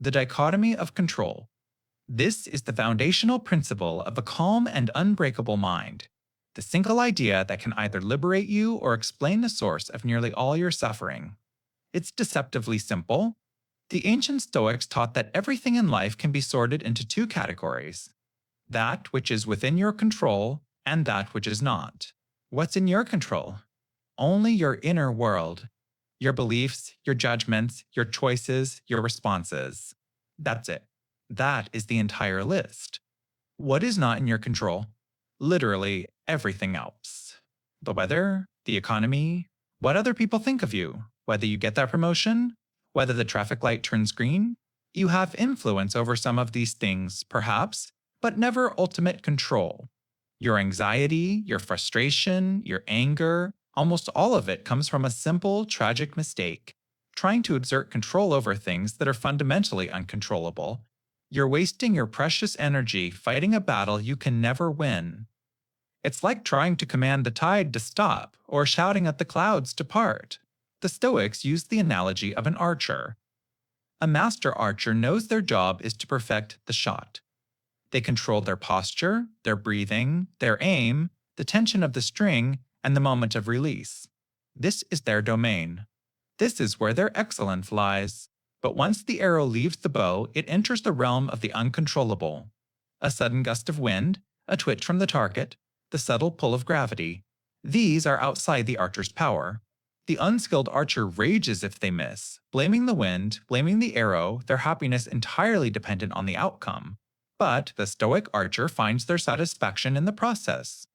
The dichotomy of control. This is the foundational principle of a calm and unbreakable mind, the single idea that can either liberate you or explain the source of nearly all your suffering. It's deceptively simple. The ancient Stoics taught that everything in life can be sorted into two categories: that which is within your control and that which is not. What's in your control? Only your inner world, your beliefs, your judgments, your choices, your responses. That's it. That is the entire list. What is not in your control? Literally everything else. The weather, the economy, what other people think of you, whether you get that promotion, whether the traffic light turns green. You have influence over some of these things, perhaps, but never ultimate control. Your anxiety, your frustration, your anger, almost all of it comes from a simple, tragic mistake, trying to exert control over things that are fundamentally uncontrollable. You're wasting your precious energy fighting a battle you can never win. It's like trying to command the tide to stop or shouting at the clouds to part. The Stoics used the analogy of an archer. A master archer knows their job is to perfect the shot. They control their posture, their breathing, their aim, the tension of the string, and the moment of release. This is their domain. This is where their excellence lies. But once the arrow leaves the bow, it enters the realm of the uncontrollable. A sudden gust of wind, a twitch from the target, the subtle pull of gravity. These are outside the archer's power. The unskilled archer rages if they miss, blaming the wind, blaming the arrow, their happiness entirely dependent on the outcome. But the Stoic archer finds their satisfaction in the process.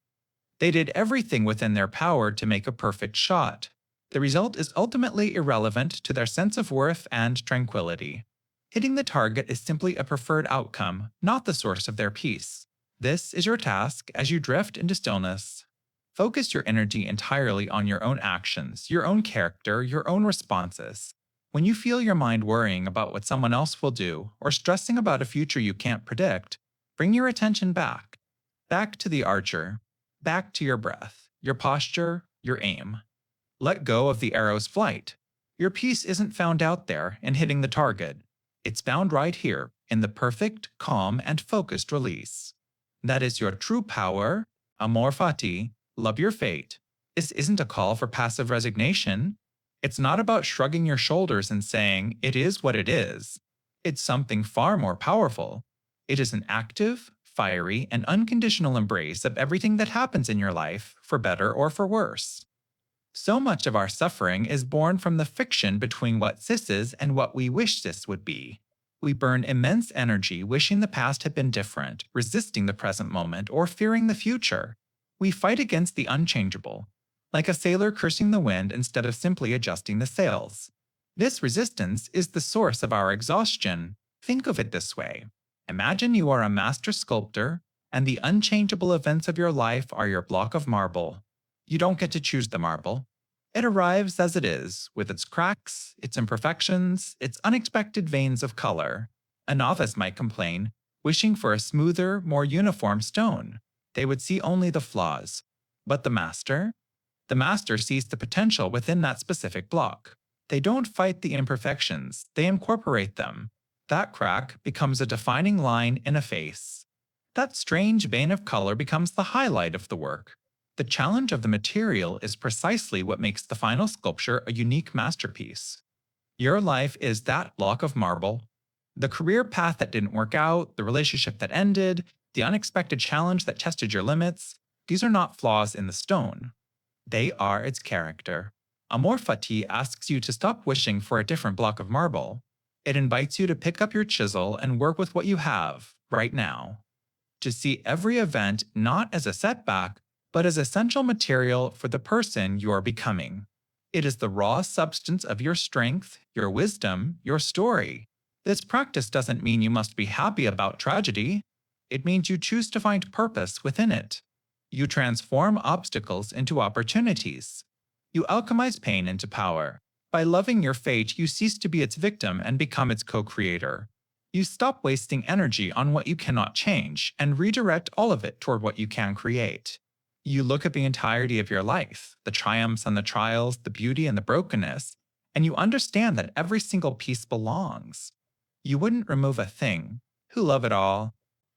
They did everything within their power to make a perfect shot. The result is ultimately irrelevant to their sense of worth and tranquility. Hitting the target is simply a preferred outcome, not the source of their peace. This is your task as you drift into stillness. Focus your energy entirely on your own actions, your own character, your own responses. When you feel your mind worrying about what someone else will do or stressing about a future you can't predict, bring your attention back. Back to the archer. Back to your breath, your posture, your aim. Let go of the arrow's flight. Your peace isn't found out there in hitting the target. It's found right here in the perfect, calm, and focused release. That is your true power, amor fati, love your fate. This isn't a call for passive resignation. It's not about shrugging your shoulders and saying, it is what it is. It's something far more powerful. It is an active, fiery, and unconditional embrace of everything that happens in your life, for better or for worse. So much of our suffering is born from the friction between what this is and what we wish this would be. We burn immense energy wishing the past had been different, resisting the present moment, or fearing the future. We fight against the unchangeable, like a sailor cursing the wind instead of simply adjusting the sails. This resistance is the source of our exhaustion. Think of it this way. Imagine you are a master sculptor, and the unchangeable events of your life are your block of marble. You don't get to choose the marble. It arrives as it is, with its cracks, its imperfections, its unexpected veins of color. A novice might complain, wishing for a smoother, more uniform stone. They would see only the flaws. But the master? The master sees the potential within that specific block. They don't fight the imperfections, they incorporate them. That crack becomes a defining line in a face. That strange vein of color becomes the highlight of the work. The challenge of the material is precisely what makes the final sculpture a unique masterpiece. Your life is that block of marble. The career path that didn't work out, the relationship that ended, the unexpected challenge that tested your limits, these are not flaws in the stone. They are its character. Amor fati asks you to stop wishing for a different block of marble. It invites you to pick up your chisel and work with what you have, right now. To see every event not as a setback, but as essential material for the person you are becoming. It is the raw substance of your strength, your wisdom, your story. This practice doesn't mean you must be happy about tragedy. It means you choose to find purpose within it. You transform obstacles into opportunities. You alchemize pain into power. By loving your fate, you cease to be its victim and become its co-creator. You stop wasting energy on what you cannot change and redirect all of it toward what you can create. You look at the entirety of your life, the triumphs and the trials, the beauty and the brokenness, and you understand that every single piece belongs. You wouldn't remove a thing. Who love it all?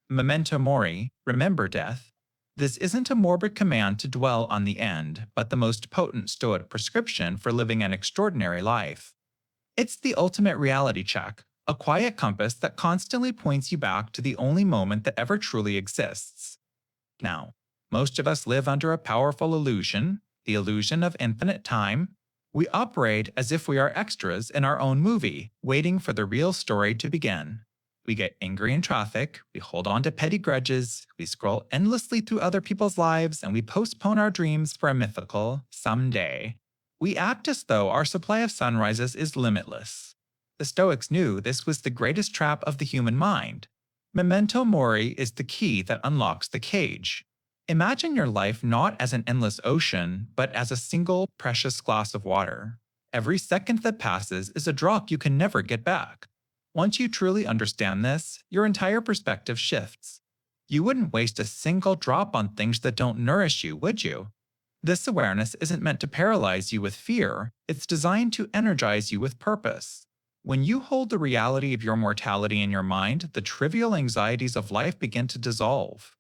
Memento mori, remember death. This isn't a morbid command to dwell on the end, but the most potent Stoic prescription for living an extraordinary life. It's the ultimate reality check, a quiet compass that constantly points you back to the only moment that ever truly exists. Now, most of us live under a powerful illusion, the illusion of infinite time. We operate as if we are extras in our own movie, waiting for the real story to begin. We get angry in traffic, we hold on to petty grudges, we scroll endlessly through other people's lives, and we postpone our dreams for a mythical someday. We act as though our supply of sunrises is limitless. The Stoics knew this was the greatest trap of the human mind. Memento mori is the key that unlocks the cage. Imagine your life not as an endless ocean, but as a single precious glass of water. Every second that passes is a drop you can never get back. Once you truly understand this, your entire perspective shifts. You wouldn't waste a single drop on things that don't nourish you, would you? This awareness isn't meant to paralyze you with fear, it's designed to energize you with purpose. When you hold the reality of your mortality in your mind, the trivial anxieties of life begin to dissolve.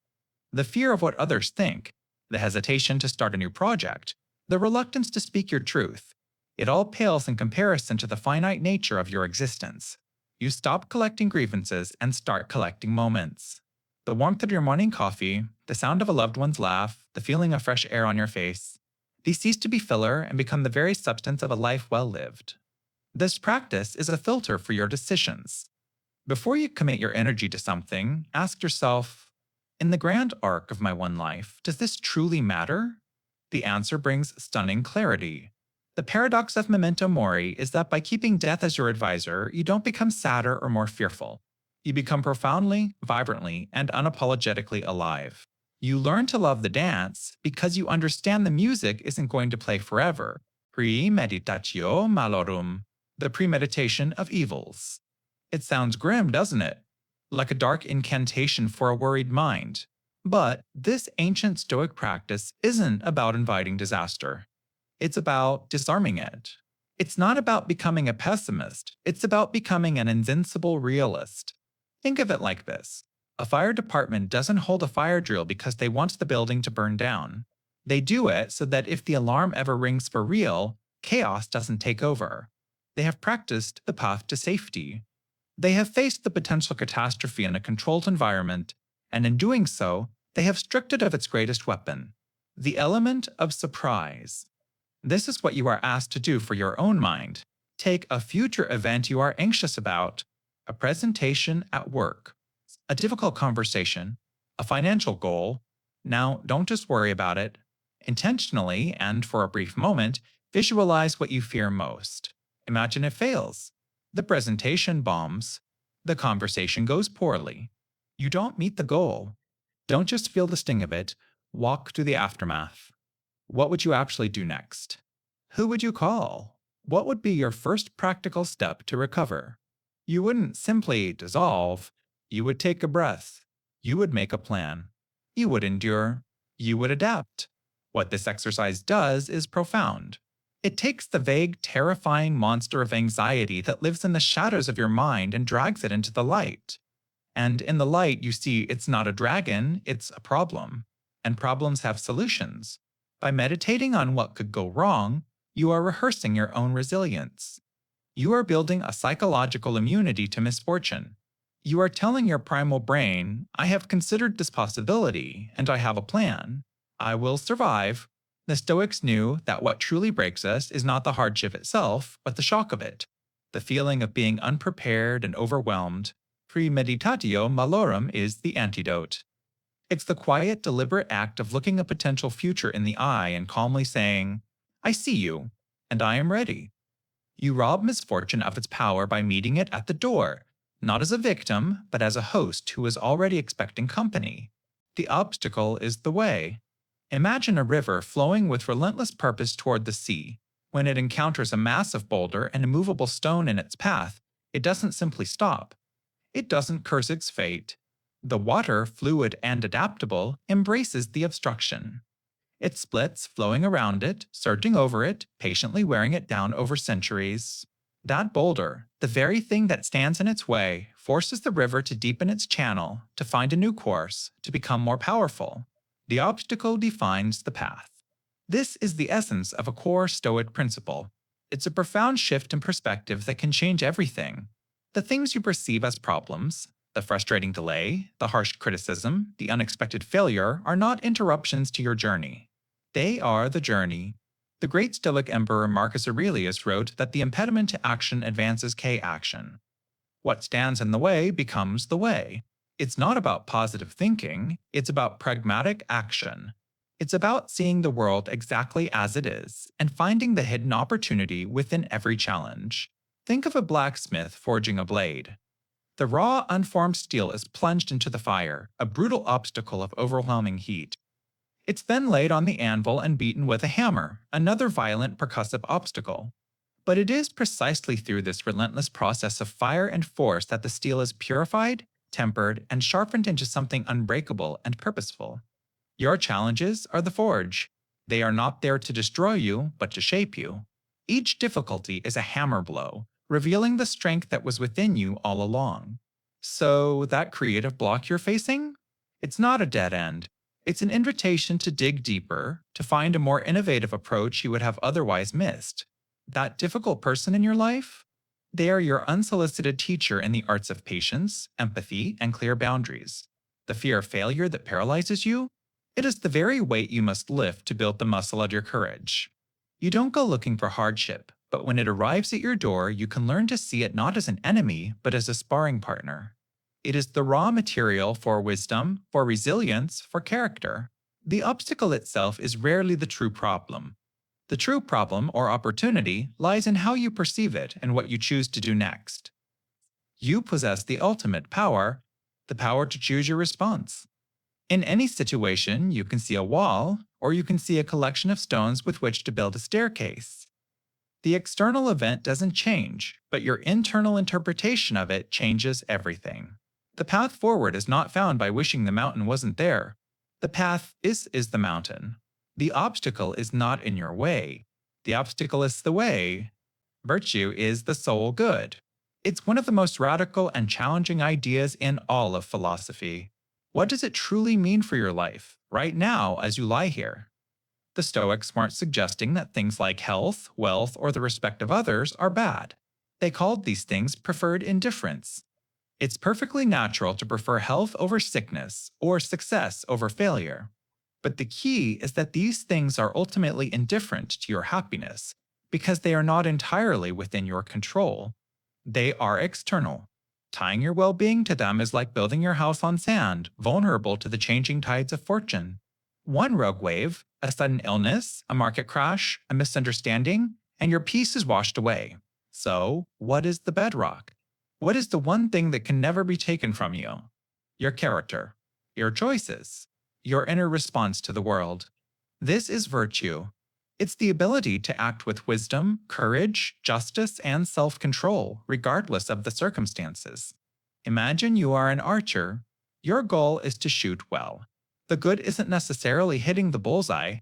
The fear of what others think, the hesitation to start a new project, the reluctance to speak your truth, it all pales in comparison to the finite nature of your existence. You stop collecting grievances and start collecting moments. The warmth of your morning coffee, the sound of a loved one's laugh, the feeling of fresh air on your face, these cease to be filler and become the very substance of a life well lived. This practice is a filter for your decisions. Before you commit your energy to something, ask yourself, in the grand arc of my one life, does this truly matter? The answer brings stunning clarity. The paradox of memento mori is that by keeping death as your advisor, you don't become sadder or more fearful. You become profoundly, vibrantly, and unapologetically alive. You learn to love the dance because you understand the music isn't going to play forever. Premeditatio malorum, the premeditation of evils. It sounds grim, doesn't it? Like a dark incantation for a worried mind. But this ancient Stoic practice isn't about inviting disaster. It's about disarming it. It's not about becoming a pessimist, it's about becoming an invincible realist. Think of it like this. A fire department doesn't hold a fire drill because they want the building to burn down. They do it so that if the alarm ever rings for real, chaos doesn't take over. They have practiced the path to safety. They have faced the potential catastrophe in a controlled environment, and in doing so, they have stripped it of its greatest weapon, the element of surprise. This is what you are asked to do for your own mind. Take a future event you are anxious about, a presentation at work, a difficult conversation, a financial goal. Now, don't just worry about it. Intentionally, and for a brief moment, visualize what you fear most. Imagine it fails. The presentation bombs. The conversation goes poorly. You don't meet the goal. Don't just feel the sting of it. Walk through the aftermath. What would you actually do next? Who would you call? What would be your first practical step to recover? You wouldn't simply dissolve. You would take a breath. You would make a plan. You would endure. You would adapt. What this exercise does is profound. It takes the vague, terrifying monster of anxiety that lives in the shadows of your mind and drags it into the light. And in the light, you see it's not a dragon, it's a problem. And problems have solutions. By meditating on what could go wrong, you are rehearsing your own resilience. You are building a psychological immunity to misfortune. You are telling your primal brain, I have considered this possibility, and I have a plan. I will survive. The Stoics knew that what truly breaks us is not the hardship itself, but the shock of it. The feeling of being unprepared and overwhelmed. Premeditatio malorum is the antidote. It's the quiet, deliberate act of looking a potential future in the eye and calmly saying, I see you, and I am ready. You rob misfortune of its power by meeting it at the door, not as a victim, but as a host who is already expecting company. The obstacle is the way. Imagine a river flowing with relentless purpose toward the sea. When it encounters a massive boulder and immovable stone in its path, it doesn't simply stop. It doesn't curse its fate. The water, fluid and adaptable, embraces the obstruction. It splits, flowing around it, surging over it, patiently wearing it down over centuries. That boulder, the very thing that stands in its way, forces the river to deepen its channel, to find a new course, to become more powerful. The obstacle defines the path. This is the essence of a core Stoic principle. It's a profound shift in perspective that can change everything. The things you perceive as problems, the frustrating delay, the harsh criticism, the unexpected failure, are not interruptions to your journey. They are the journey. The great Stoic emperor Marcus Aurelius wrote that the impediment to action advances action. What stands in the way becomes the way. It's not about positive thinking, it's about pragmatic action. It's about seeing the world exactly as it is and finding the hidden opportunity within every challenge. Think of a blacksmith forging a blade. The raw, unformed steel is plunged into the fire, a brutal obstacle of overwhelming heat. It's then laid on the anvil and beaten with a hammer, another violent percussive obstacle. But it is precisely through this relentless process of fire and force that the steel is purified, tempered, and sharpened into something unbreakable and purposeful. Your challenges are the forge. They are not there to destroy you, but to shape you. Each difficulty is a hammer blow, revealing the strength that was within you all along. So, that creative block you're facing? It's not a dead end. It's an invitation to dig deeper, to find a more innovative approach you would have otherwise missed. That difficult person in your life? They are your unsolicited teacher in the arts of patience, empathy, and clear boundaries. The fear of failure that paralyzes you? It is the very weight you must lift to build the muscle of your courage. You don't go looking for hardship, but when it arrives at your door, you can learn to see it not as an enemy, but as a sparring partner. It is the raw material for wisdom, for resilience, for character. The obstacle itself is rarely the true problem. The true problem or opportunity lies in how you perceive it and what you choose to do next. You possess the ultimate power, the power to choose your response. In any situation, you can see a wall, or you can see a collection of stones with which to build a staircase. The external event doesn't change, but your internal interpretation of it changes everything. The path forward is not found by wishing the mountain wasn't there. The path is the mountain. The obstacle is not in your way. The obstacle is the way. Virtue is the sole good. It's one of the most radical and challenging ideas in all of philosophy. What does it truly mean for your life, right now as you lie here? The Stoics weren't suggesting that things like health, wealth, or the respect of others are bad. They called these things preferred indifference. It's perfectly natural to prefer health over sickness or success over failure. But the key is that these things are ultimately indifferent to your happiness because they are not entirely within your control. They are external. Tying your well-being to them is like building your house on sand, vulnerable to the changing tides of fortune. One rogue wave, a sudden illness, a market crash, a misunderstanding, and your peace is washed away. So, what is the bedrock? What is the one thing that can never be taken from you? Your character, your choices, your inner response to the world. This is virtue. It's the ability to act with wisdom, courage, justice, and self-control, regardless of the circumstances. Imagine you are an archer. Your goal is to shoot well. The good isn't necessarily hitting the bullseye.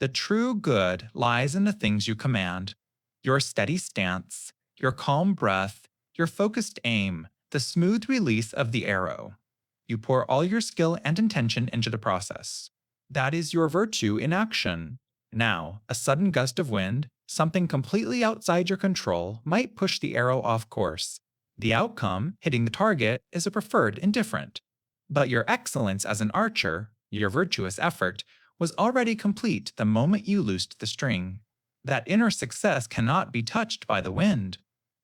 The true good lies in the things you command. Your steady stance, your calm breath, your focused aim, the smooth release of the arrow. You pour all your skill and intention into the process. That is your virtue in action. Now, a sudden gust of wind, something completely outside your control, might push the arrow off course. The outcome, hitting the target, is a preferred indifferent. But your excellence as an archer, your virtuous effort, was already complete the moment you loosed the string. That inner success cannot be touched by the wind.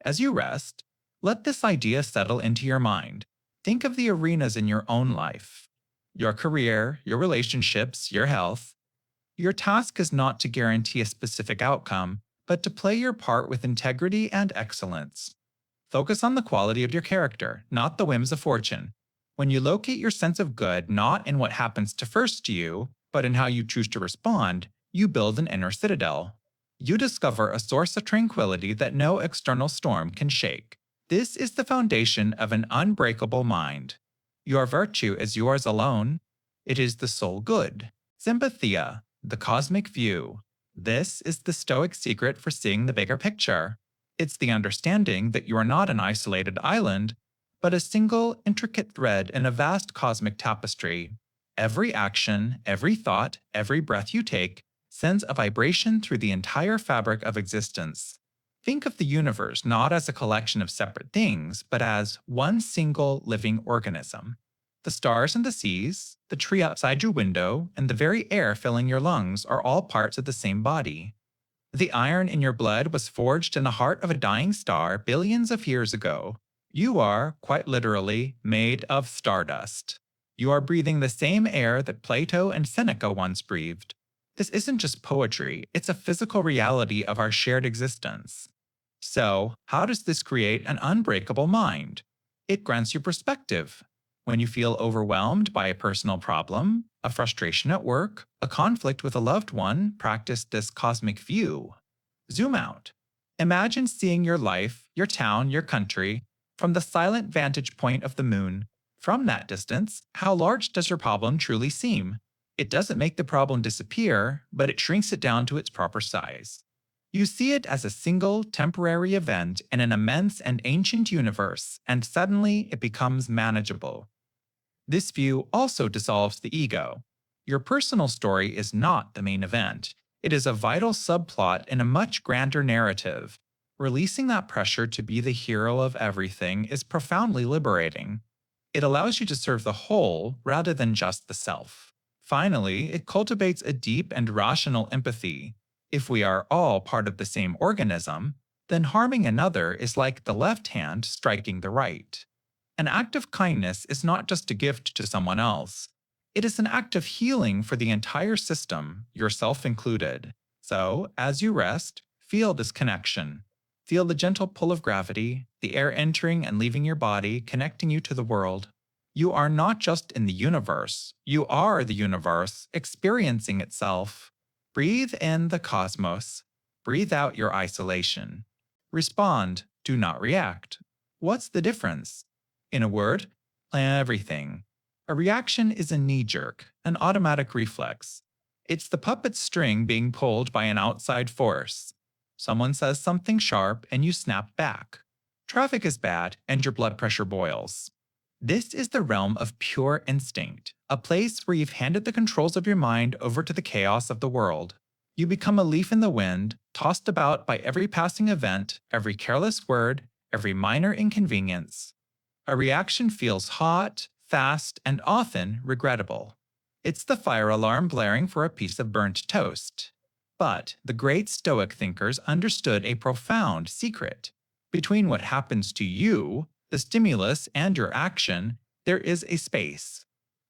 As you rest, let this idea settle into your mind. Think of the arenas in your own life. Your career, your relationships, your health. Your task is not to guarantee a specific outcome, but to play your part with integrity and excellence. Focus on the quality of your character, not the whims of fortune. When you locate your sense of good not in what happens to first to you, but in how you choose to respond, you build an inner citadel. You discover a source of tranquility that no external storm can shake. This is the foundation of an unbreakable mind. Your virtue is yours alone. It is the sole good. Sympathia, the cosmic view. This is the Stoic secret for seeing the bigger picture. It's the understanding that you are not an isolated island, but a single, intricate thread in a vast cosmic tapestry. Every action, every thought, every breath you take sends a vibration through the entire fabric of existence. Think of the universe not as a collection of separate things, but as one single living organism. The stars and the seas, the tree outside your window, and the very air filling your lungs are all parts of the same body. The iron in your blood was forged in the heart of a dying star billions of years ago. You are, quite literally, made of stardust. You are breathing the same air that Plato and Seneca once breathed. This isn't just poetry, it's a physical reality of our shared existence. So, how does this create an unbreakable mind? It grants you perspective. When you feel overwhelmed by a personal problem, a frustration at work, a conflict with a loved one, practice this cosmic view. Zoom out. Imagine seeing your life, your town, your country, from the silent vantage point of the moon. From that distance, how large does your problem truly seem? It doesn't make the problem disappear, but it shrinks it down to its proper size. You see it as a single, temporary event in an immense and ancient universe, and suddenly it becomes manageable. This view also dissolves the ego. Your personal story is not the main event. It is a vital subplot in a much grander narrative. Releasing that pressure to be the hero of everything is profoundly liberating. It allows you to serve the whole rather than just the self. Finally, it cultivates a deep and rational empathy. If we are all part of the same organism, then harming another is like the left hand striking the right. An act of kindness is not just a gift to someone else. It is an act of healing for the entire system, yourself included. So, as you rest, feel this connection. Feel the gentle pull of gravity, the air entering and leaving your body, connecting you to the world. You are not just in the universe. You are the universe, experiencing itself. Breathe in the cosmos. Breathe out your isolation. Respond, do not react. What's the difference? In a word, everything. A reaction is a knee-jerk, an automatic reflex. It's the puppet string being pulled by an outside force. Someone says something sharp and you snap back. Traffic is bad and your blood pressure boils. This is the realm of pure instinct, a place where you've handed the controls of your mind over to the chaos of the world. You become a leaf in the wind, tossed about by every passing event, every careless word, every minor inconvenience. A reaction feels hot, fast, and often regrettable. It's the fire alarm blaring for a piece of burnt toast. But the great Stoic thinkers understood a profound secret. Between what happens to you, the stimulus, and your action, there is a space.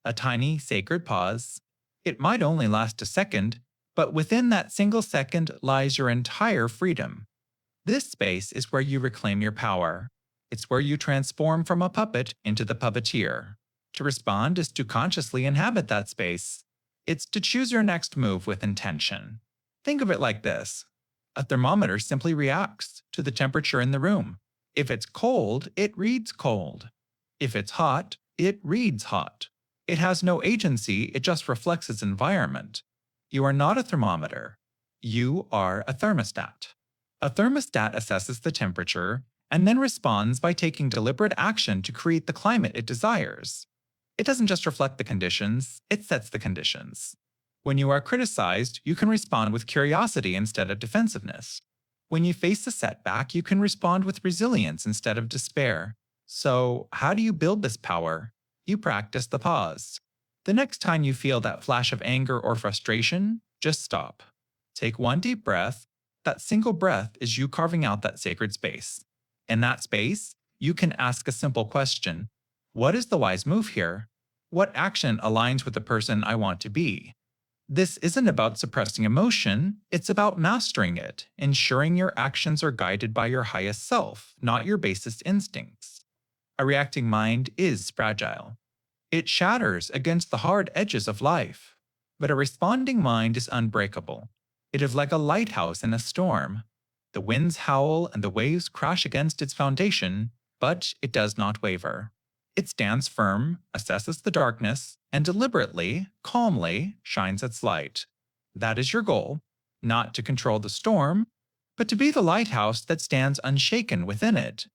A tiny, sacred pause. It might only last a second, but within that single second lies your entire freedom. This space is where you reclaim your power. It's where you transform from a puppet into the puppeteer. To respond is to consciously inhabit that space. It's to choose your next move with intention. Think of it like this. A thermometer simply reacts to the temperature in the room. If it's cold, it reads cold. If it's hot, it reads hot. It has no agency, it just reflects its environment. You are not a thermometer. You are a thermostat. A thermostat assesses the temperature and then responds by taking deliberate action to create the climate it desires. It doesn't just reflect the conditions, it sets the conditions. When you are criticized, you can respond with curiosity instead of defensiveness. When you face a setback, you can respond with resilience instead of despair. So, how do you build this power? You practice the pause. The next time you feel that flash of anger or frustration, just stop. Take one deep breath. That single breath is you carving out that sacred space. In that space, you can ask a simple question. What is the wise move here? What action aligns with the person I want to be? This isn't about suppressing emotion, it's about mastering it, ensuring your actions are guided by your highest self, not your basest instincts. A reacting mind is fragile. It shatters against the hard edges of life. But a responding mind is unbreakable. It is like a lighthouse in a storm. The winds howl and the waves crash against its foundation, but it does not waver. It stands firm, assesses the darkness, and deliberately, calmly shines its light. That is your goal, not to control the storm, but to be the lighthouse that stands unshaken within it.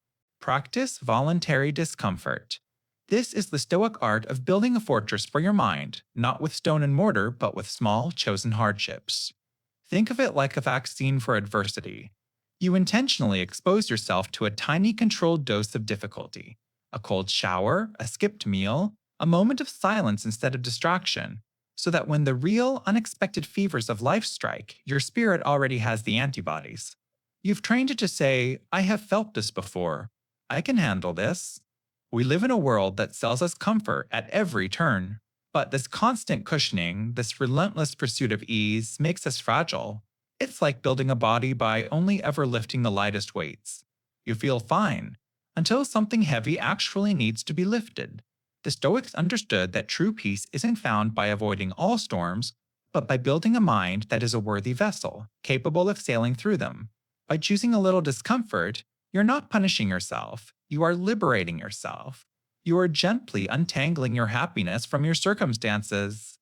Practice voluntary discomfort. This is the Stoic art of building a fortress for your mind, not with stone and mortar, but with small, chosen hardships. Think of it like a vaccine for adversity. You intentionally expose yourself to a tiny controlled dose of difficulty. A cold shower, a skipped meal, a moment of silence instead of distraction, so that when the real, unexpected fevers of life strike, your spirit already has the antibodies. You've trained it to say, I have felt this before. I can handle this. We live in a world that sells us comfort at every turn. But this constant cushioning, this relentless pursuit of ease, makes us fragile. It's like building a body by only ever lifting the lightest weights. You feel fine, until something heavy actually needs to be lifted. The Stoics understood that true peace isn't found by avoiding all storms, but by building a mind that is a worthy vessel, capable of sailing through them. By choosing a little discomfort, you're not punishing yourself, you are liberating yourself. You are gently untangling your happiness from your circumstances.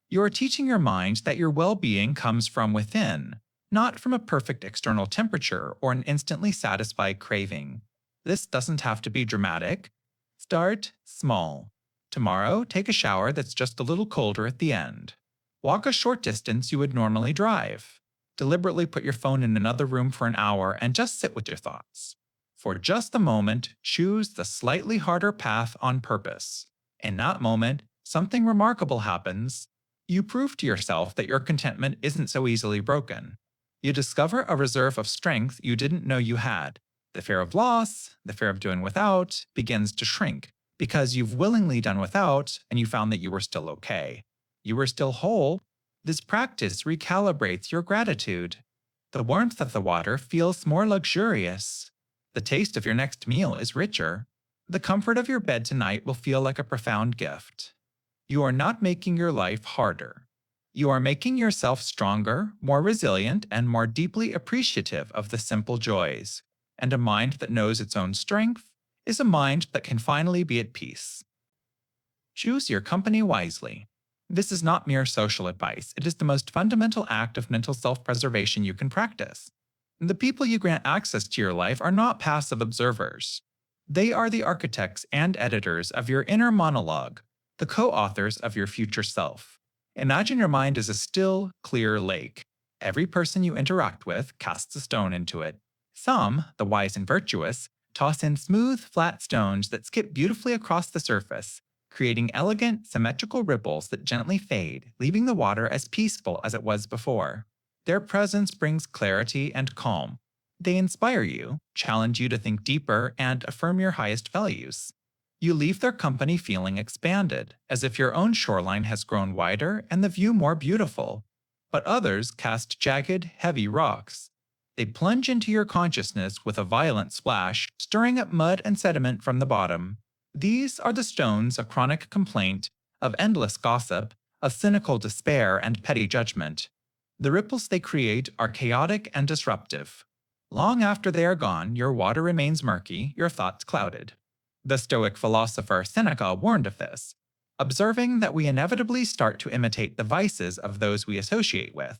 You are teaching your mind that your well being comes from within, not from a perfect external temperature or an instantly satisfied craving. This doesn't have to be dramatic. Start small. Tomorrow, take a shower that's just a little colder at the end. Walk a short distance you would normally drive. Deliberately put your phone in another room for an hour and just sit with your thoughts. For just a moment, choose the slightly harder path on purpose. In that moment, something remarkable happens. You prove to yourself that your contentment isn't so easily broken. You discover a reserve of strength you didn't know you had. The fear of loss, the fear of doing without, begins to shrink because you've willingly done without and you found that you were still okay. You were still whole. This practice recalibrates your gratitude. The warmth of the water feels more luxurious. The taste of your next meal is richer. The comfort of your bed tonight will feel like a profound gift. You are not making your life harder. You are making yourself stronger, more resilient, and more deeply appreciative of the simple joys. And a mind that knows its own strength is a mind that can finally be at peace. Choose your company wisely. This is not mere social advice. It is the most fundamental act of mental self-preservation you can practice. The people you grant access to your life are not passive observers. They are the architects and editors of your inner monologue, the co-authors of your future self. Imagine your mind as a still, clear lake. Every person you interact with casts a stone into it. Some, the wise and virtuous, toss in smooth, flat stones that skip beautifully across the surface, creating elegant, symmetrical ripples that gently fade, leaving the water as peaceful as it was before. Their presence brings clarity and calm. They inspire you, challenge you to think deeper, and affirm your highest values. You leave their company feeling expanded, as if your own shoreline has grown wider and the view more beautiful. But others cast jagged, heavy rocks. They plunge into your consciousness with a violent splash, stirring up mud and sediment from the bottom. These are the stones of chronic complaint, of endless gossip, of cynical despair and petty judgment. The ripples they create are chaotic and disruptive. Long after they are gone, your water remains murky, your thoughts clouded. The Stoic philosopher Seneca warned of this, observing that we inevitably start to imitate the vices of those we associate with.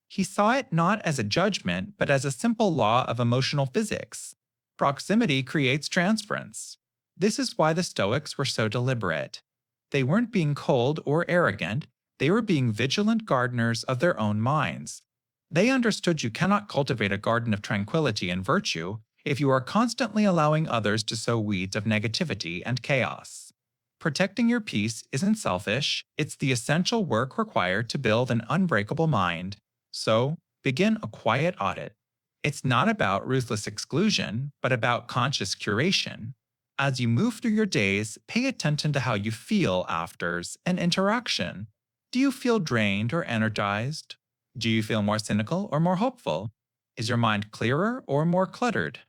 He saw it not as a judgment, but as a simple law of emotional physics. Proximity creates transference. This is why the Stoics were so deliberate. They weren't being cold or arrogant, they were being vigilant gardeners of their own minds. They understood you cannot cultivate a garden of tranquility and virtue if you are constantly allowing others to sow weeds of negativity and chaos. Protecting your peace isn't selfish, it's the essential work required to build an unbreakable mind. So, begin a quiet audit. It's not about ruthless exclusion, but about conscious curation. As you move through your days, pay attention to how you feel after an interaction. Do you feel drained or energized? Do you feel more cynical or more hopeful? Is your mind clearer or more cluttered?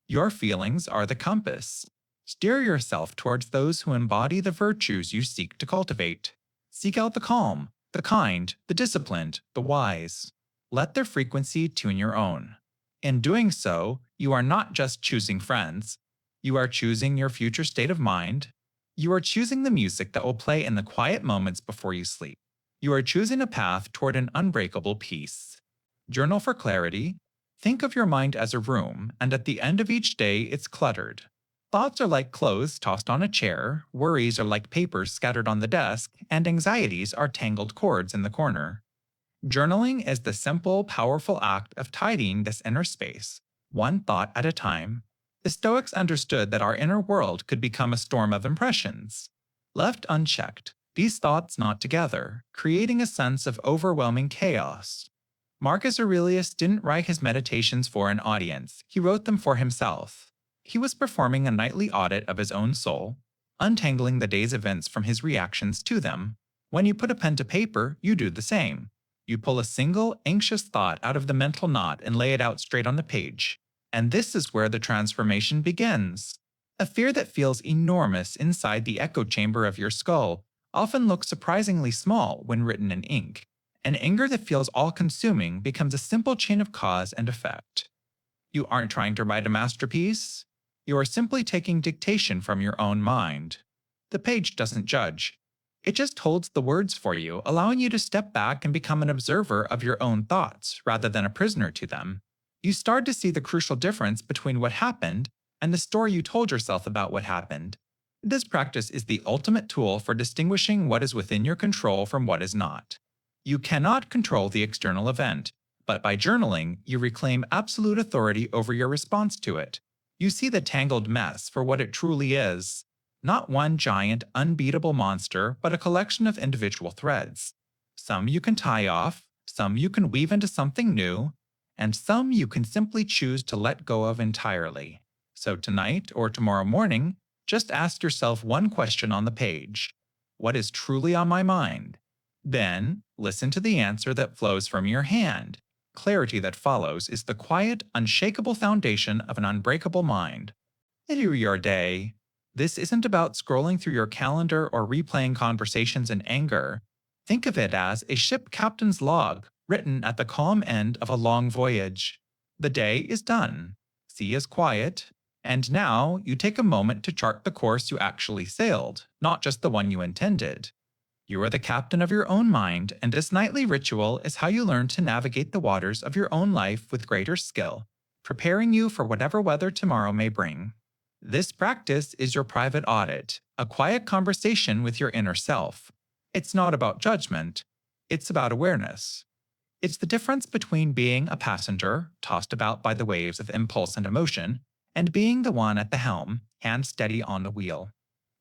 Your feelings are the compass. Steer yourself towards those who embody the virtues you seek to cultivate. Seek out the calm, the kind, the disciplined, the wise. Let their frequency tune your own. In doing so, you are not just choosing friends. You are choosing your future state of mind. You are choosing the music that will play in the quiet moments before you sleep. You are choosing a path toward an unbreakable peace. Journal for clarity. Think of your mind as a room, and at the end of each day, it's cluttered. Thoughts are like clothes tossed on a chair, worries are like papers scattered on the desk, and anxieties are tangled cords in the corner. Journaling is the simple, powerful act of tidying this inner space, one thought at a time. The Stoics understood that our inner world could become a storm of impressions. Left unchecked, these thoughts knot together, creating a sense of overwhelming chaos. Marcus Aurelius didn't write his meditations for an audience, he wrote them for himself. He was performing a nightly audit of his own soul, untangling the day's events from his reactions to them. When you put a pen to paper, you do the same. You pull a single, anxious thought out of the mental knot and lay it out straight on the page. And this is where the transformation begins. A fear that feels enormous inside the echo chamber of your skull often looks surprisingly small when written in ink. An anger that feels all-consuming becomes a simple chain of cause and effect. You aren't trying to write a masterpiece. You are simply taking dictation from your own mind. The page doesn't judge. It just holds the words for you, allowing you to step back and become an observer of your own thoughts rather than a prisoner to them. You start to see the crucial difference between what happened and the story you told yourself about what happened. This practice is the ultimate tool for distinguishing what is within your control from what is not. You cannot control the external event, but by journaling, you reclaim absolute authority over your response to it. You see the tangled mess for what it truly is. Not one giant, unbeatable monster, but a collection of individual threads. Some you can tie off, some you can weave into something new, and some you can simply choose to let go of entirely. So tonight or tomorrow morning, just ask yourself one question on the page. What is truly on my mind? Then, listen to the answer that flows from your hand. Clarity that follows is the quiet, unshakable foundation of an unbreakable mind. Into your day. This isn't about scrolling through your calendar or replaying conversations in anger. Think of it as a ship captain's log, written at the calm end of a long voyage. The day is done. Sea is quiet. And now you take a moment to chart the course you actually sailed, not just the one you intended. You are the captain of your own mind, and this nightly ritual is how you learn to navigate the waters of your own life with greater skill, preparing you for whatever weather tomorrow may bring. This practice is your private audit, a quiet conversation with your inner self. It's not about judgment, it's about awareness. It's the difference between being a passenger, tossed about by the waves of impulse and emotion, and being the one at the helm, hand steady on the wheel.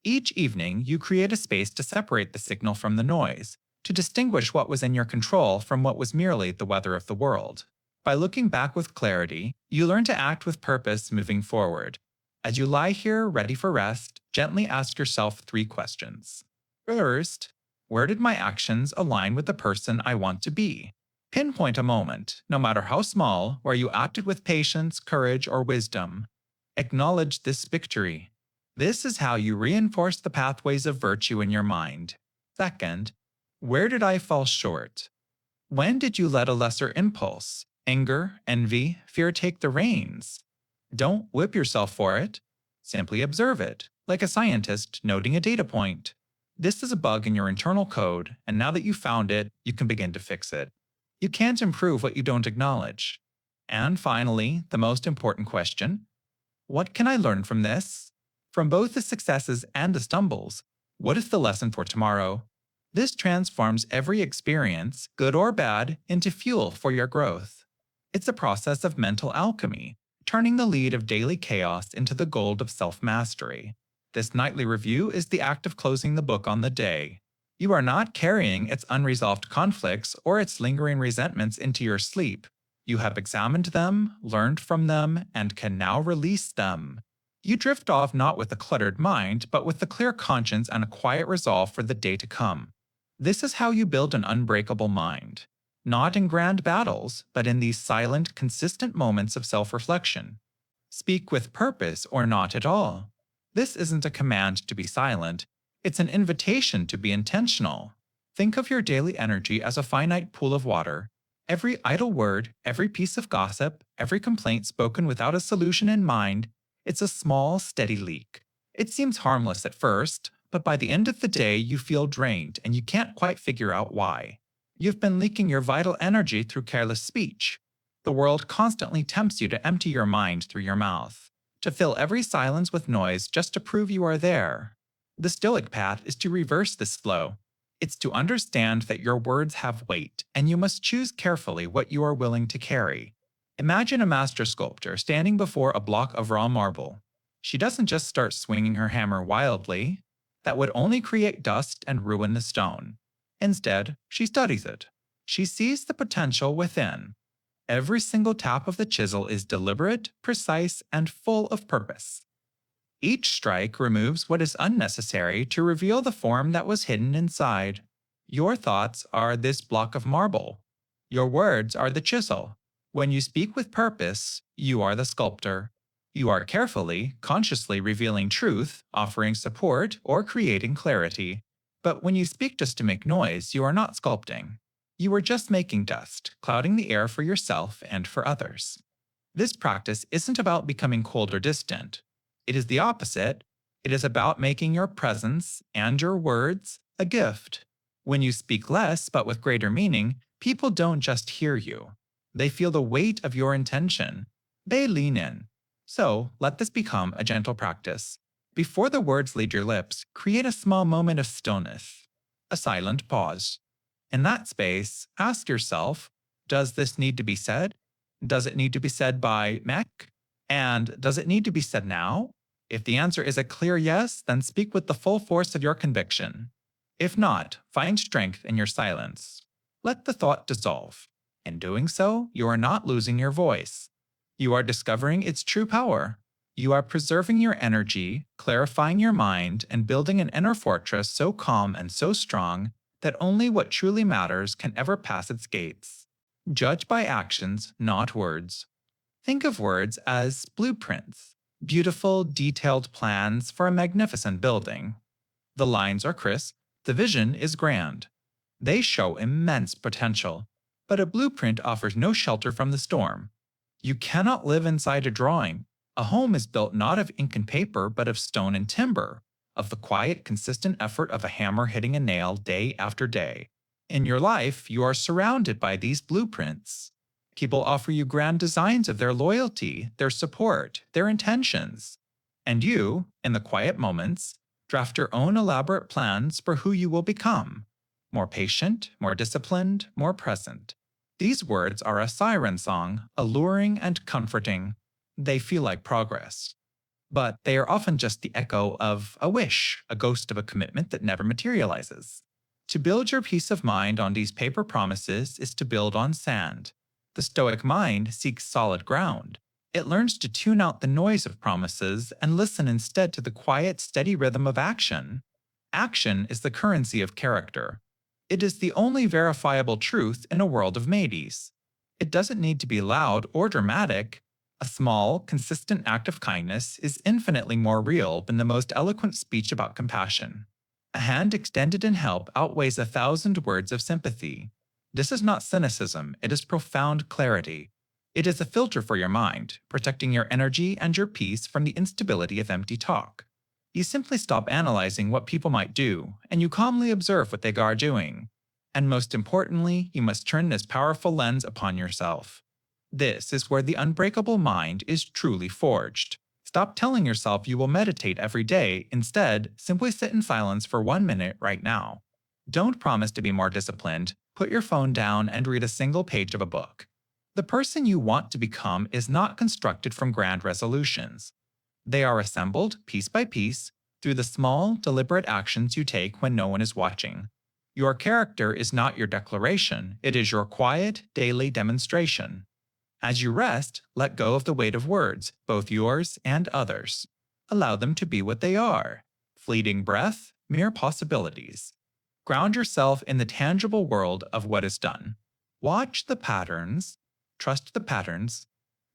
Each evening, you create a space to separate the signal from the noise, to distinguish what was in your control from what was merely the weather of the world. By looking back with clarity, you learn to act with purpose moving forward. As you lie here ready for rest, gently ask yourself 3 questions. First, where did my actions align with the person I want to be? Pinpoint a moment, no matter how small, where you acted with patience, courage, or wisdom. Acknowledge this victory. This is how you reinforce the pathways of virtue in your mind. Second, where did I fall short? When did you let a lesser impulse, anger, envy, fear take the reins? Don't whip yourself for it. Simply observe it, like a scientist noting a data point. This is a bug in your internal code, and now that you've found it, you can begin to fix it. You can't improve what you don't acknowledge. And finally, the most important question: what can I learn from this? From both the successes and the stumbles, what is the lesson for tomorrow? This transforms every experience, good or bad, into fuel for your growth. It's a process of mental alchemy, turning the lead of daily chaos into the gold of self-mastery. This nightly review is the act of closing the book on the day. You are not carrying its unresolved conflicts or its lingering resentments into your sleep. You have examined them, learned from them, and can now release them. You drift off not with a cluttered mind, but with a clear conscience and a quiet resolve for the day to come. This is how you build an unbreakable mind. Not in grand battles, but in these silent, consistent moments of self-reflection. Speak with purpose or not at all. This isn't a command to be silent, it's an invitation to be intentional. Think of your daily energy as a finite pool of water. Every idle word, every piece of gossip, every complaint spoken without a solution in mind, it's a small, steady leak. It seems harmless at first, but by the end of the day you feel drained and you can't quite figure out why. You've been leaking your vital energy through careless speech. The world constantly tempts you to empty your mind through your mouth, to fill every silence with noise just to prove you are there. The Stoic path is to reverse this flow. It's to understand that your words have weight, and you must choose carefully what you are willing to carry. Imagine a master sculptor standing before a block of raw marble. She doesn't just start swinging her hammer wildly. That would only create dust and ruin the stone. Instead, she studies it. She sees the potential within. Every single tap of the chisel is deliberate, precise, and full of purpose. Each strike removes what is unnecessary to reveal the form that was hidden inside. Your thoughts are this block of marble. Your words are the chisel. When you speak with purpose, you are the sculptor. You are carefully, consciously revealing truth, offering support, or creating clarity. But when you speak just to make noise, you are not sculpting. You are just making dust, clouding the air for yourself and for others. This practice isn't about becoming cold or distant. It is the opposite. It is about making your presence and your words a gift. When you speak less but with greater meaning, people don't just hear you. They feel the weight of your intention. They lean in. So, let this become a gentle practice. Before the words leave your lips, create a small moment of stillness, a silent pause. In that space, ask yourself, does this need to be said? Does it need to be said by Mac? And does it need to be said now? If the answer is a clear yes, then speak with the full force of your conviction. If not, find strength in your silence. Let the thought dissolve. In doing so, you are not losing your voice. You are discovering its true power. You are preserving your energy, clarifying your mind, and building an inner fortress so calm and so strong that only what truly matters can ever pass its gates. Judge by actions, not words. Think of words as blueprints, beautiful, detailed plans for a magnificent building. The lines are crisp, the vision is grand. They show immense potential, but a blueprint offers no shelter from the storm. You cannot live inside a drawing. A home is built not of ink and paper, but of stone and timber, of the quiet, consistent effort of a hammer hitting a nail day after day. In your life, you are surrounded by these blueprints. People offer you grand designs of their loyalty, their support, their intentions. And you, in the quiet moments, draft your own elaborate plans for who you will become. More patient, more disciplined, more present. These words are a siren song, alluring and comforting. They feel like progress. But they are often just the echo of a wish, a ghost of a commitment that never materializes. To build your peace of mind on these paper promises is to build on sand. The Stoic mind seeks solid ground. It learns to tune out the noise of promises and listen instead to the quiet, steady rhythm of action. Action is the currency of character. It is the only verifiable truth in a world of maybes. It doesn't need to be loud or dramatic. A small, consistent act of kindness is infinitely more real than the most eloquent speech about compassion. A hand extended in help outweighs 1,000 words of sympathy. This is not cynicism, it is profound clarity. It is a filter for your mind, protecting your energy and your peace from the instability of empty talk. You simply stop analyzing what people might do, and you calmly observe what they are doing. And most importantly, you must turn this powerful lens upon yourself. This is where the unbreakable mind is truly forged. Stop telling yourself you will meditate every day. Instead, simply sit in silence for 1 minute right now. Don't promise to be more disciplined. Put your phone down and read a single page of a book. The person you want to become is not constructed from grand resolutions. They are assembled, piece by piece, through the small, deliberate actions you take when no one is watching. Your character is not your declaration, it is your quiet, daily demonstration. As you rest, let go of the weight of words, both yours and others. Allow them to be what they are. Fleeting breath, mere possibilities. Ground yourself in the tangible world of what is done. Watch the patterns, trust the patterns,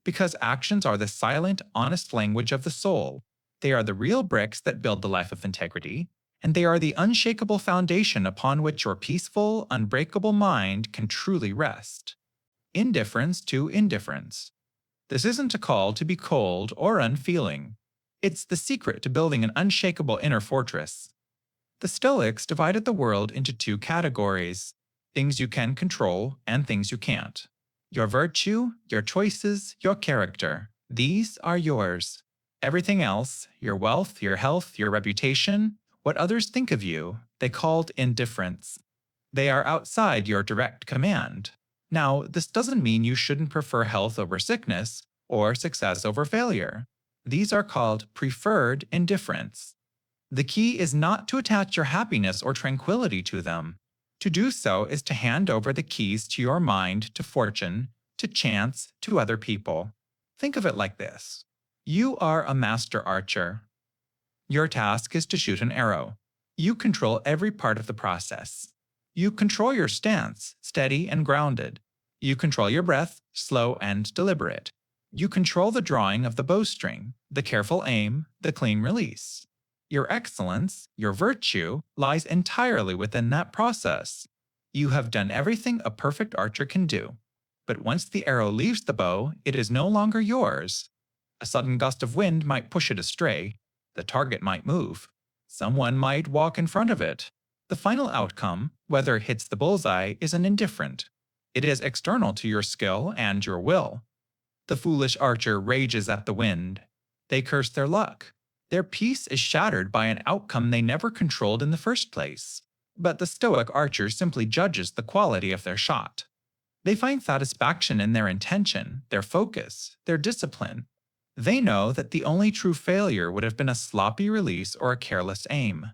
because actions are the silent, honest language of the soul. They are the real bricks that build the life of integrity, and they are the unshakable foundation upon which your peaceful, unbreakable mind can truly rest. Indifference to indifference. This isn't a call to be cold or unfeeling. It's the secret to building an unshakable inner fortress. The Stoics divided the world into two categories: things you can control and things you can't. Your virtue, your choices, your character, these are yours. Everything else, your wealth, your health, your reputation, what others think of you, they called indifference. They are outside your direct command. Now, this doesn't mean you shouldn't prefer health over sickness or success over failure. These are called preferred indifference. The key is not to attach your happiness or tranquility to them. To do so is to hand over the keys to your mind to fortune, to chance, to other people. Think of it like this: you are a master archer. Your task is to shoot an arrow. You control every part of the process. You control your stance, steady and grounded. You control your breath, slow and deliberate. You control the drawing of the bowstring, the careful aim, the clean release. Your excellence, your virtue, lies entirely within that process. You have done everything a perfect archer can do. But once the arrow leaves the bow, it is no longer yours. A sudden gust of wind might push it astray. The target might move. Someone might walk in front of it. The final outcome, whether it hits the bullseye, is an indifferent. It is external to your skill and your will. The foolish archer rages at the wind. They curse their luck. Their peace is shattered by an outcome they never controlled in the first place. But the Stoic archer simply judges the quality of their shot. They find satisfaction in their intention, their focus, their discipline. They know that the only true failure would have been a sloppy release or a careless aim.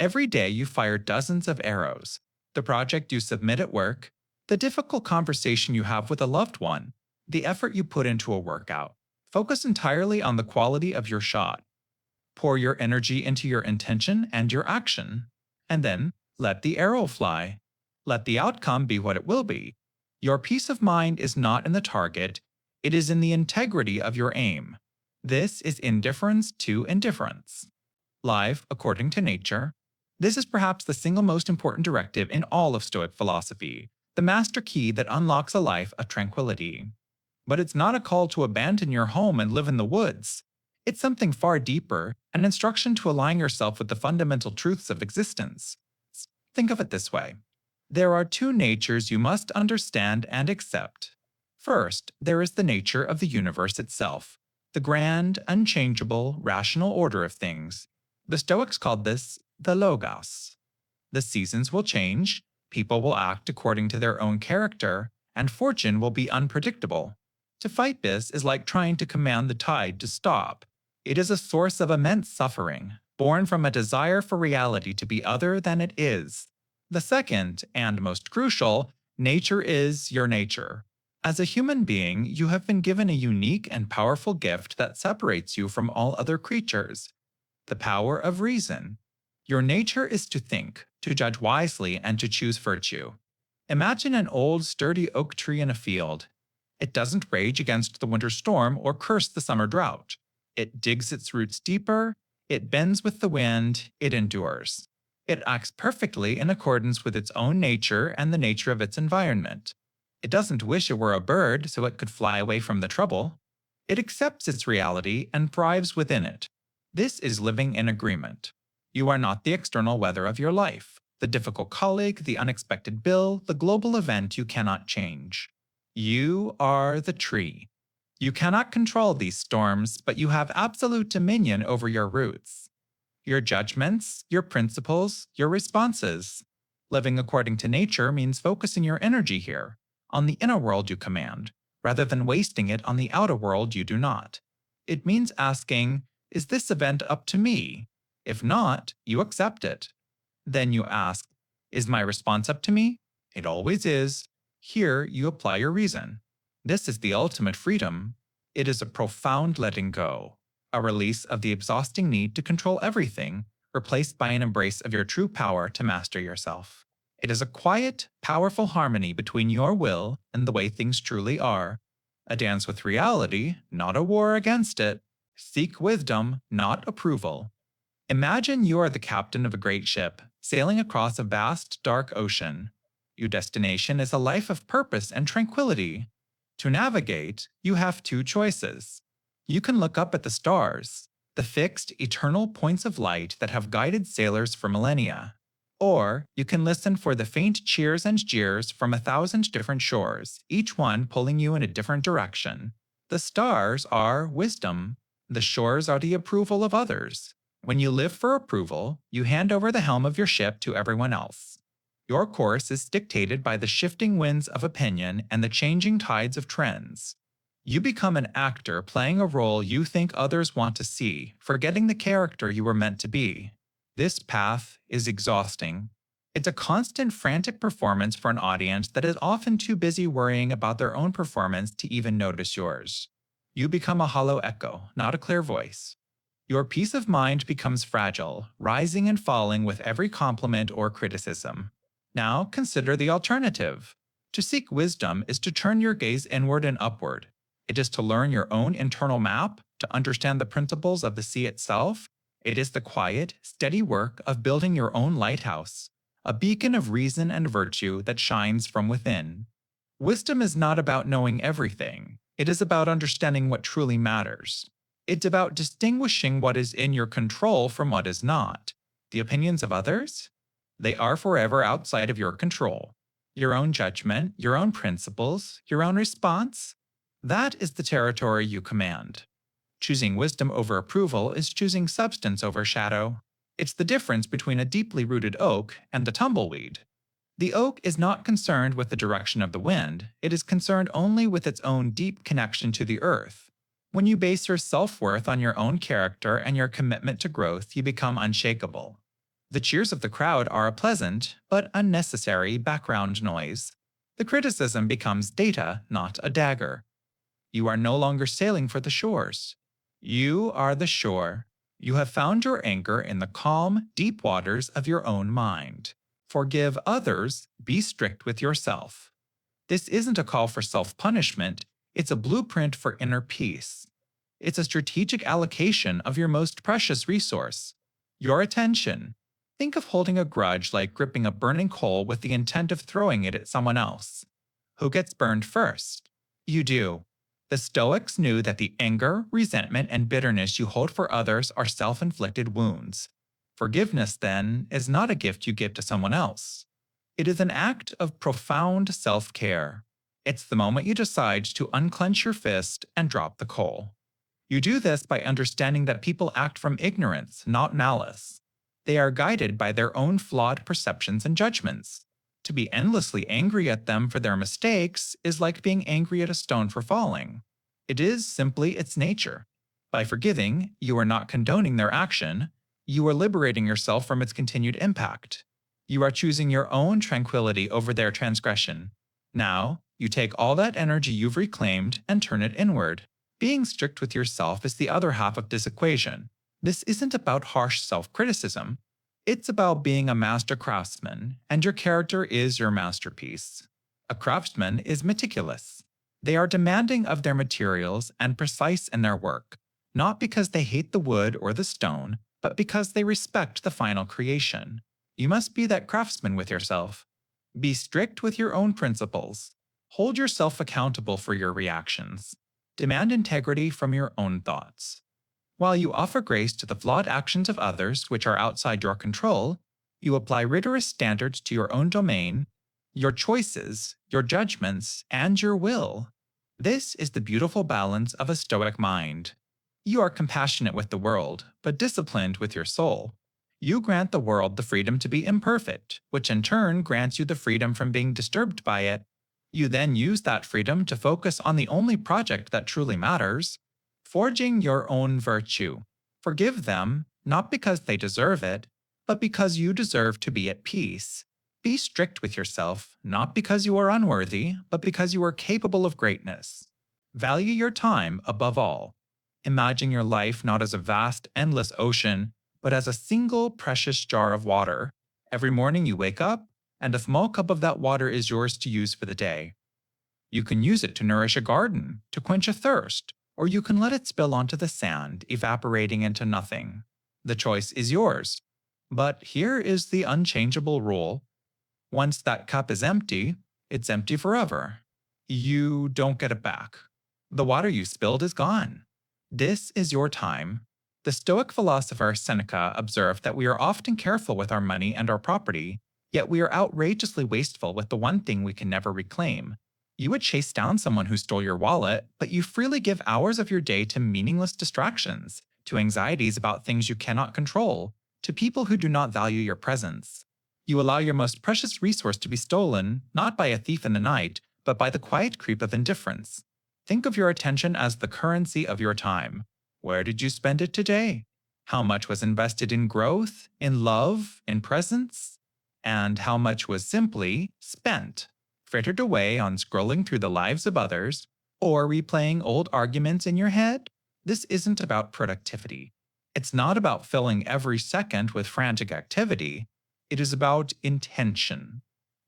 Every day you fire dozens of arrows. The project you submit at work, the difficult conversation you have with a loved one, the effort you put into a workout. Focus entirely on the quality of your shot. Pour your energy into your intention and your action. And then let the arrow fly. Let the outcome be what it will be. Your peace of mind is not in the target, it is in the integrity of your aim. This is indifference to indifference. Life according to nature. This is perhaps the single most important directive in all of Stoic philosophy, the master key that unlocks a life of tranquility. But it's not a call to abandon your home and live in the woods. It's something far deeper, an instruction to align yourself with the fundamental truths of existence. Think of it this way. There are two natures you must understand and accept. First, there is the nature of the universe itself, the grand, unchangeable, rational order of things. The Stoics called this the logos. The seasons will change, people will act according to their own character, and fortune will be unpredictable. To fight this is like trying to command the tide to stop. It is a source of immense suffering, born from a desire for reality to be other than it is. The second, and most crucial, nature is your nature. As a human being, you have been given a unique and powerful gift that separates you from all other creatures: the power of reason. Your nature is to think, to judge wisely, and to choose virtue. Imagine an old, sturdy oak tree in a field. It doesn't rage against the winter storm or curse the summer drought. It digs its roots deeper, it bends with the wind, it endures. It acts perfectly in accordance with its own nature and the nature of its environment. It doesn't wish it were a bird so it could fly away from the trouble. It accepts its reality and thrives within it. This is living in agreement. You are not the external weather of your life, the difficult colleague, the unexpected bill, the global event you cannot change. You are the tree. You cannot control these storms, but you have absolute dominion over your roots, your judgments, your principles, your responses. Living according to nature means focusing your energy here, on the inner world you command, rather than wasting it on the outer world you do not. It means asking, is this event up to me? If not, you accept it. Then you ask, is my response up to me? It always is. Here you apply your reason. This is the ultimate freedom. It is a profound letting go, a release of the exhausting need to control everything, replaced by an embrace of your true power to master yourself. It is a quiet, powerful harmony between your will and the way things truly are. A dance with reality, not a war against it. Seek wisdom, not approval. Imagine you are the captain of a great ship, sailing across a vast, dark ocean. Your destination is a life of purpose and tranquility. To navigate, you have two choices. You can look up at the stars, the fixed, eternal points of light that have guided sailors for millennia. Or you can listen for the faint cheers and jeers from 1,000 different shores, each one pulling you in a different direction. The stars are wisdom. The shores are the approval of others. When you live for approval, you hand over the helm of your ship to everyone else. Your course is dictated by the shifting winds of opinion and the changing tides of trends. You become an actor playing a role you think others want to see, forgetting the character you were meant to be. This path is exhausting. It's a constant frantic performance for an audience that is often too busy worrying about their own performance to even notice yours. You become a hollow echo, not a clear voice. Your peace of mind becomes fragile, rising and falling with every compliment or criticism. Now consider the alternative. To seek wisdom is to turn your gaze inward and upward. It is to learn your own internal map, to understand the principles of the sea itself. It is the quiet, steady work of building your own lighthouse, a beacon of reason and virtue that shines from within. Wisdom is not about knowing everything. It is about understanding what truly matters. It's about distinguishing what is in your control from what is not. The opinions of others? They are forever outside of your control. Your own judgment, your own principles, your own response? That is the territory you command. Choosing wisdom over approval is choosing substance over shadow. It's the difference between a deeply rooted oak and the tumbleweed. The oak is not concerned with the direction of the wind, it is concerned only with its own deep connection to the earth. When you base your self-worth on your own character and your commitment to growth, you become unshakable. The cheers of the crowd are a pleasant, but unnecessary background noise. The criticism becomes data, not a dagger. You are no longer sailing for the shores. You are the shore. You have found your anchor in the calm, deep waters of your own mind. Forgive others, be strict with yourself. This isn't a call for self-punishment, it's a blueprint for inner peace. It's a strategic allocation of your most precious resource, your attention. Think of holding a grudge like gripping a burning coal with the intent of throwing it at someone else. Who gets burned first? You do. The Stoics knew that the anger, resentment, and bitterness you hold for others are self-inflicted wounds. Forgiveness, then, is not a gift you give to someone else. It is an act of profound self-care. It's the moment you decide to unclench your fist and drop the coal. You do this by understanding that people act from ignorance, not malice. They are guided by their own flawed perceptions and judgments. To be endlessly angry at them for their mistakes is like being angry at a stone for falling. It is simply its nature. By forgiving, you are not condoning their action, you are liberating yourself from its continued impact. You are choosing your own tranquility over their transgression. Now, you take all that energy you've reclaimed and turn it inward. Being strict with yourself is the other half of this equation. This isn't about harsh self-criticism. It's about being a master craftsman, and your character is your masterpiece. A craftsman is meticulous. They are demanding of their materials and precise in their work, not because they hate the wood or the stone, but because they respect the final creation. You must be that craftsman with yourself. Be strict with your own principles. Hold yourself accountable for your reactions. Demand integrity from your own thoughts. While you offer grace to the flawed actions of others which are outside your control, you apply rigorous standards to your own domain, your choices, your judgments, and your will. This is the beautiful balance of a Stoic mind. You are compassionate with the world, but disciplined with your soul. You grant the world the freedom to be imperfect, which in turn grants you the freedom from being disturbed by it. You then use that freedom to focus on the only project that truly matters, forging your own virtue. Forgive them, not because they deserve it, but because you deserve to be at peace. Be strict with yourself, not because you are unworthy, but because you are capable of greatness. Value your time above all. Imagine your life not as a vast, endless ocean, but as a single precious jar of water. Every morning you wake up, and a small cup of that water is yours to use for the day. You can use it to nourish a garden, to quench a thirst, or you can let it spill onto the sand, evaporating into nothing. The choice is yours. But here is the unchangeable rule. Once that cup is empty, it's empty forever. You don't get it back. The water you spilled is gone. This is your time. The Stoic philosopher Seneca observed that we are often careful with our money and our property, yet we are outrageously wasteful with the one thing we can never reclaim. You would chase down someone who stole your wallet, but you freely give hours of your day to meaningless distractions, to anxieties about things you cannot control, to people who do not value your presence. You allow your most precious resource to be stolen, not by a thief in the night, but by the quiet creep of indifference. Think of your attention as the currency of your time. Where did you spend it today? How much was invested in growth, in love, in presence? And how much was simply spent, frittered away on scrolling through the lives of others, or replaying old arguments in your head? This isn't about productivity. It's not about filling every second with frantic activity. It is about intention.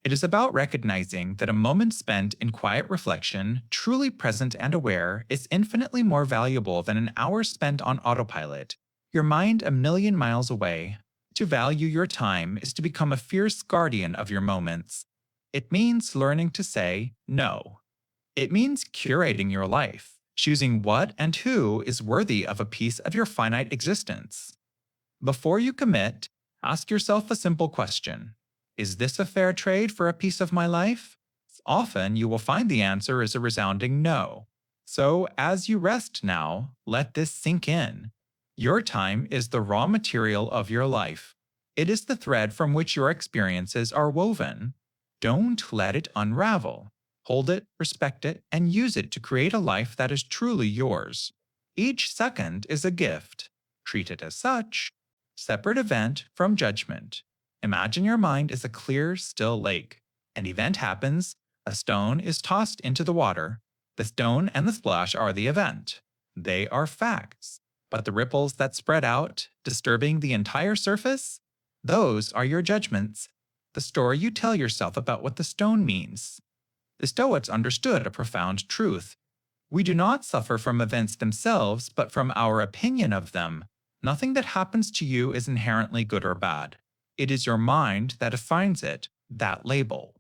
It is about recognizing that a moment spent in quiet reflection, truly present and aware, is infinitely more valuable than an hour spent on autopilot, your mind a million miles away. To value your time is to become a fierce guardian of your moments. It means learning to say no. It means curating your life, choosing what and who is worthy of a piece of your finite existence. Before you commit, ask yourself a simple question. Is this a fair trade for a piece of my life? Often you will find the answer is a resounding no. So as you rest now, let this sink in. Your time is the raw material of your life. It is the thread from which your experiences are woven. Don't let it unravel. Hold it, respect it, and use it to create a life that is truly yours. Each second is a gift. Treat it as such. Separate event from judgment. Imagine your mind is a clear, still lake. An event happens, a stone is tossed into the water. The stone and the splash are the event. They are facts. But the ripples that spread out, disturbing the entire surface, those are your judgments, the story you tell yourself about what the stone means. The Stoics understood a profound truth. We do not suffer from events themselves, but from our opinion of them. Nothing that happens to you is inherently good or bad. It is your mind that defines it, that label.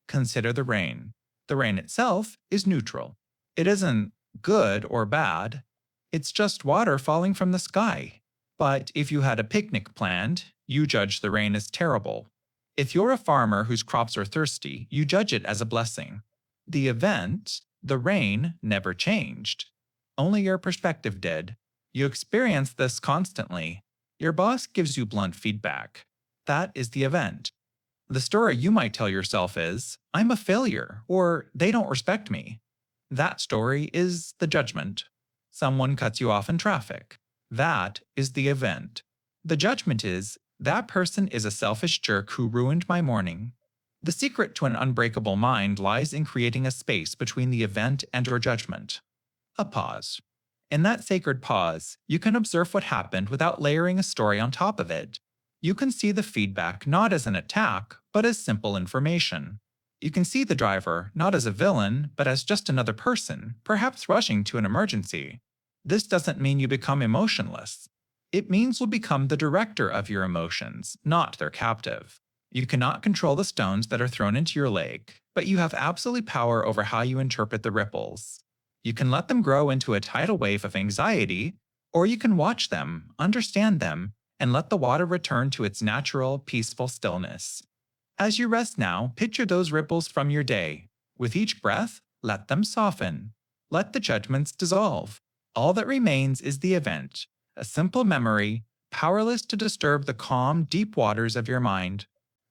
Consider the rain. The rain itself is neutral. It isn't good or bad. It's just water falling from the sky. But if you had a picnic planned, you judge the rain as terrible. If you're a farmer whose crops are thirsty, you judge it as a blessing. The event, the rain, never changed. Only your perspective did. You experience this constantly. Your boss gives you blunt feedback. That is the event. The story you might tell yourself is, I'm a failure, or they don't respect me. That story is the judgment. Someone cuts you off in traffic. That is the event. The judgment is, that person is a selfish jerk who ruined my morning. The secret to an unbreakable mind lies in creating a space between the event and your judgment. A pause. In that sacred pause, you can observe what happened without layering a story on top of it. You can see the feedback not as an attack, but as simple information. You can see the driver not as a villain, but as just another person, perhaps rushing to an emergency. This doesn't mean you become emotionless. It means you'll become the director of your emotions, not their captive. You cannot control the stones that are thrown into your lake, but you have absolute power over how you interpret the ripples. You can let them grow into a tidal wave of anxiety, or you can watch them, understand them, and let the water return to its natural, peaceful stillness. As you rest now, picture those ripples from your day. With each breath, let them soften. Let the judgments dissolve. All that remains is the event, a simple memory, powerless to disturb the calm, deep waters of your mind.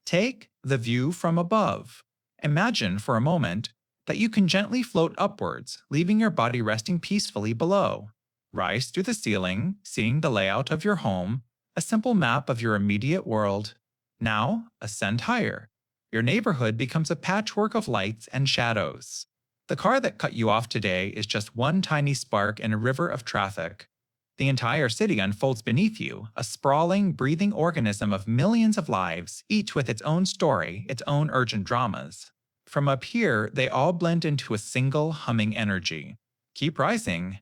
Take the view from above. Imagine for a moment that you can gently float upwards, leaving your body resting peacefully below. Rise through the ceiling, seeing the layout of your home, a simple map of your immediate world. Now, ascend higher. Your neighborhood becomes a patchwork of lights and shadows. The car that cut you off today is just one tiny spark in a river of traffic. The entire city unfolds beneath you, a sprawling, breathing organism of millions of lives, each with its own story, its own urgent dramas. From up here, they all blend into a single, humming energy. Keep rising.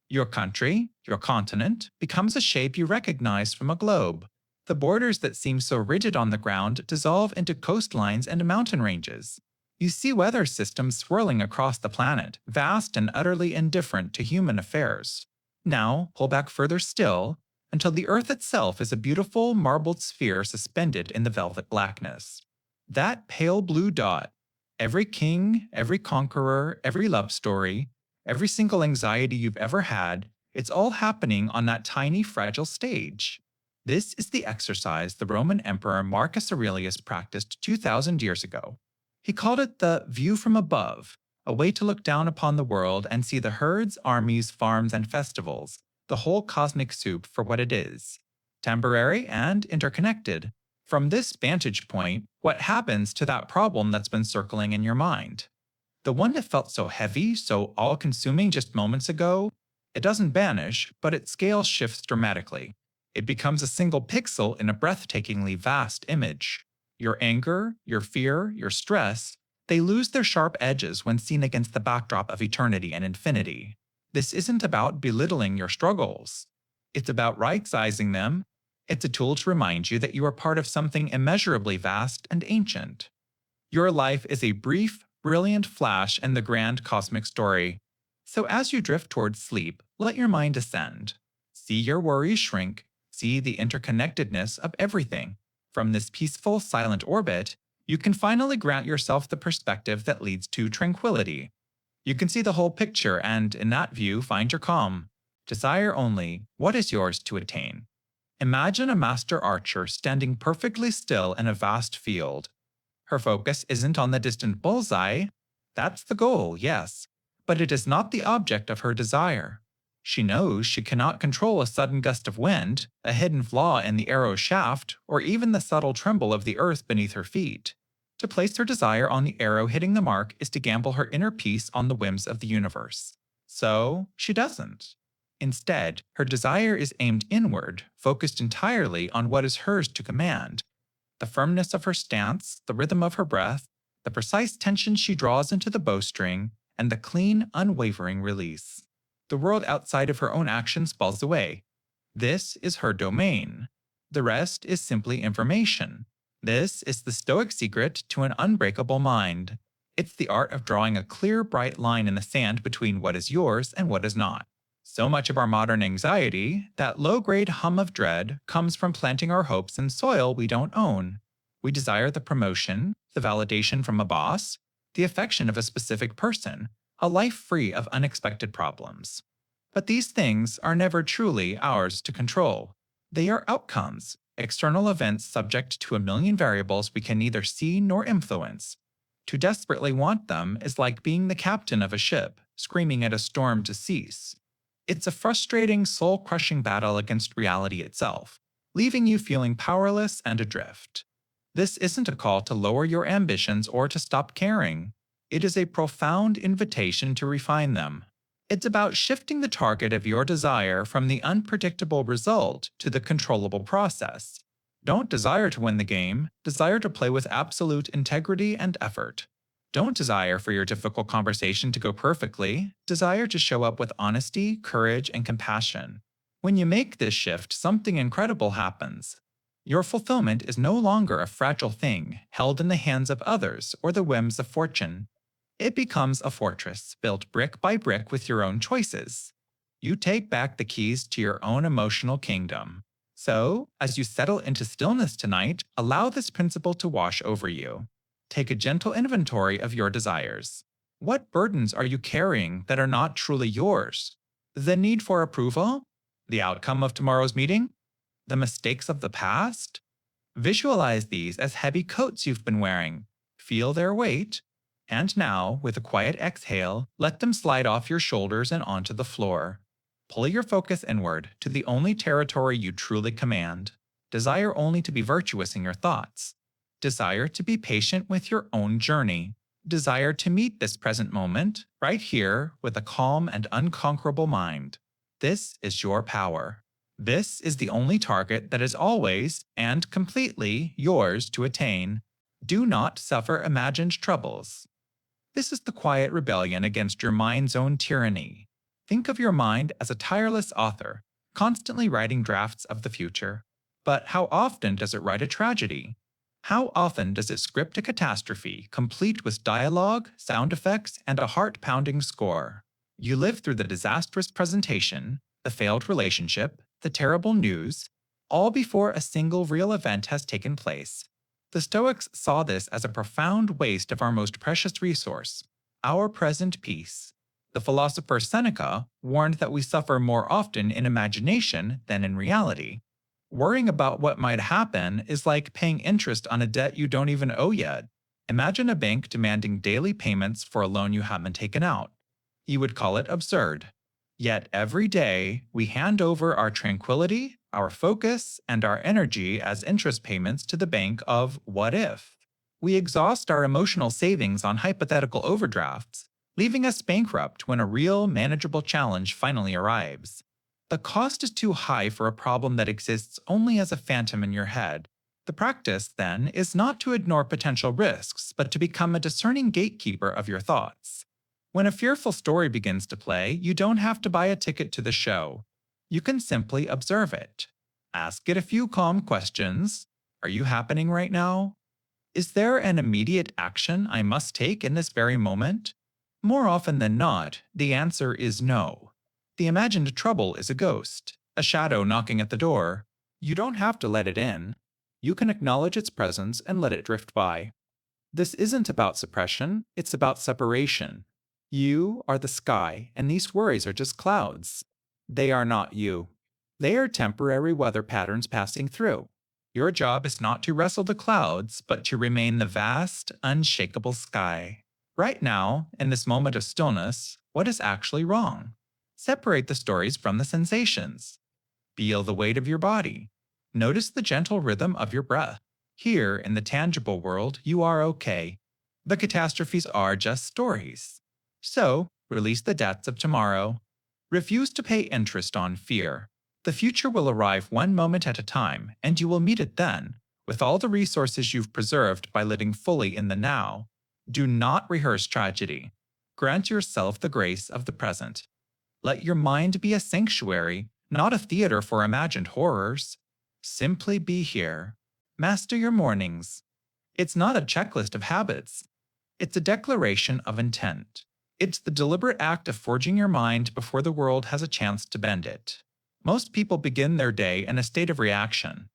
Your country, your continent, becomes a shape you recognize from a globe. The borders that seem so rigid on the ground dissolve into coastlines and mountain ranges. You see weather systems swirling across the planet, vast and utterly indifferent to human affairs. Now, pull back further still. until the earth itself is a beautiful marbled sphere suspended in the velvet blackness. That pale blue dot, every king, every conqueror, every love story, every single anxiety you've ever had, it's all happening on that tiny, fragile stage. This is the exercise the Roman Emperor Marcus Aurelius practiced 2,000 years ago. He called it the view from above, a way to look down upon the world and see the herds, armies, farms, and festivals, the whole cosmic soup for what it is, temporary and interconnected. From this vantage point, what happens to that problem that's been circling in your mind? The one that felt so heavy, so all consuming just moments ago? It doesn't vanish, but its scale shifts dramatically. It becomes a single pixel in a breathtakingly vast image. Your anger, your fear, your stress, they lose their sharp edges when seen against the backdrop of eternity and infinity. This isn't about belittling your struggles. It's about right-sizing them. It's a tool to remind you that you are part of something immeasurably vast and ancient. Your life is a brief, brilliant flash in the grand cosmic story. So as you drift towards sleep, let your mind ascend. See your worries shrink. See the interconnectedness of everything. From this peaceful, silent orbit, you can finally grant yourself the perspective that leads to tranquility. You can see the whole picture and, in that view, find your calm. Desire only what is yours to attain. Imagine a master archer standing perfectly still in a vast field. Her focus isn't on the distant bullseye. That's the goal, yes, but it is not the object of her desire. She knows she cannot control a sudden gust of wind, a hidden flaw in the arrow's shaft, or even the subtle tremble of the earth beneath her feet. To place her desire on the arrow hitting the mark is to gamble her inner peace on the whims of the universe. So, she doesn't. Instead, her desire is aimed inward, focused entirely on what is hers to command. The firmness of her stance, the rhythm of her breath, the precise tension she draws into the bowstring, and the clean, unwavering release. The world outside of her own actions falls away. This is her domain. The rest is simply information. This is the Stoic secret to an unbreakable mind. It's the art of drawing a clear, bright line in the sand between what is yours and what is not. So much of our modern anxiety, that low-grade hum of dread, comes from planting our hopes in soil we don't own. We desire the promotion, the validation from a boss, the affection of a specific person, a life free of unexpected problems. But these things are never truly ours to control. They are outcomes, external events subject to a million variables we can neither see nor influence. To desperately want them is like being the captain of a ship, screaming at a storm to cease. It's a frustrating, soul-crushing battle against reality itself, leaving you feeling powerless and adrift. This isn't a call to lower your ambitions or to stop caring. It is a profound invitation to refine them. It's about shifting the target of your desire from the unpredictable result to the controllable process. Don't desire to win the game, desire to play with absolute integrity and effort. Don't desire for your difficult conversation to go perfectly, desire to show up with honesty, courage, and compassion. When you make this shift, something incredible happens. Your fulfillment is no longer a fragile thing held in the hands of others or the whims of fortune. It becomes a fortress built brick by brick with your own choices. You take back the keys to your own emotional kingdom. So, as you settle into stillness tonight, allow this principle to wash over you. Take a gentle inventory of your desires. What burdens are you carrying that are not truly yours? The need for approval? The outcome of tomorrow's meeting? The mistakes of the past? Visualize these as heavy coats you've been wearing. Feel their weight. And now, with a quiet exhale, let them slide off your shoulders and onto the floor. Pull your focus inward to the only territory you truly command. Desire only to be virtuous in your thoughts. Desire to be patient with your own journey. Desire to meet this present moment, right here, with a calm and unconquerable mind. This is your power. This is the only target that is always and completely yours to attain. Do not suffer imagined troubles. This is the quiet rebellion against your mind's own tyranny. Think of your mind as a tireless author, constantly writing drafts of the future. But how often does it write a tragedy? How often does it script a catastrophe, complete with dialogue, sound effects, and a heart-pounding score? You live through the disastrous presentation, the failed relationship, the terrible news, all before a single real event has taken place. The Stoics saw this as a profound waste of our most precious resource, our present peace. The philosopher Seneca warned that we suffer more often in imagination than in reality. Worrying about what might happen is like paying interest on a debt you don't even owe yet. Imagine a bank demanding daily payments for a loan you haven't taken out. You would call it absurd. Yet every day, we hand over our tranquility, our focus, and our energy as interest payments to the bank of what if. We exhaust our emotional savings on hypothetical overdrafts, leaving us bankrupt when a real, manageable challenge finally arrives. The cost is too high for a problem that exists only as a phantom in your head. The practice, then, is not to ignore potential risks, but to become a discerning gatekeeper of your thoughts. When a fearful story begins to play, you don't have to buy a ticket to the show. You can simply observe it. Ask it a few calm questions. Are you happening right now? Is there an immediate action I must take in this very moment? More often than not, the answer is no. The imagined trouble is a ghost, a shadow knocking at the door. You don't have to let it in. You can acknowledge its presence and let it drift by. This isn't about suppression, it's about separation. You are the sky, and these worries are just clouds. They are not you. They are temporary weather patterns passing through. Your job is not to wrestle the clouds, but to remain the vast, unshakable sky. Right now, in this moment of stillness, what is actually wrong? Separate the stories from the sensations. Feel the weight of your body. Notice the gentle rhythm of your breath. Here, in the tangible world, you are okay. The catastrophes are just stories. So, release the debts of tomorrow. Refuse to pay interest on fear. The future will arrive one moment at a time, and you will meet it then, with all the resources you've preserved by living fully in the now. Do not rehearse tragedy. Grant yourself the grace of the present. Let your mind be a sanctuary, not a theater for imagined horrors. Simply be here. Master your mornings. It's not a checklist of habits. It's a declaration of intent. It's the deliberate act of forging your mind before the world has a chance to bend it. Most people begin their day in a state of reaction.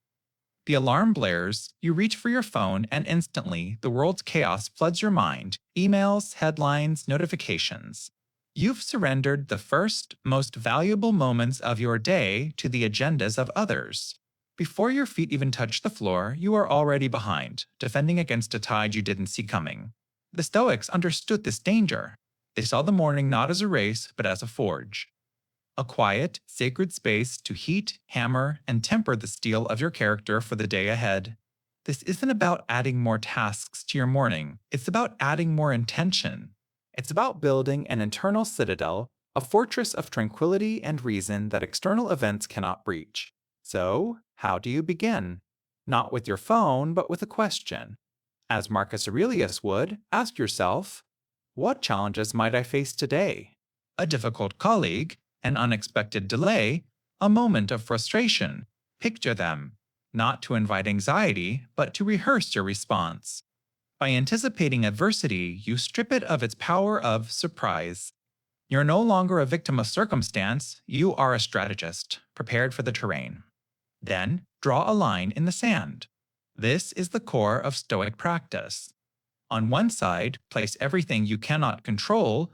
The alarm blares, you reach for your phone, and instantly, the world's chaos floods your mind: emails, headlines, notifications. You've surrendered the first, most valuable moments of your day to the agendas of others. Before your feet even touch the floor, you are already behind, defending against a tide you didn't see coming. The Stoics understood this danger. They saw the morning not as a race, but as a forge. A quiet, sacred space to heat, hammer, and temper the steel of your character for the day ahead. This isn't about adding more tasks to your morning. It's about adding more intention. It's about building an internal citadel, a fortress of tranquility and reason that external events cannot breach. So, how do you begin? Not with your phone, but with a question. As Marcus Aurelius would, ask yourself, what challenges might I face today? A difficult colleague, an unexpected delay, a moment of frustration. Picture them, not to invite anxiety, but to rehearse your response. By anticipating adversity, you strip it of its power of surprise. You're no longer a victim of circumstance, you are a strategist, prepared for the terrain. Then, draw a line in the sand. This is the core of Stoic practice. On one side, place everything you cannot control: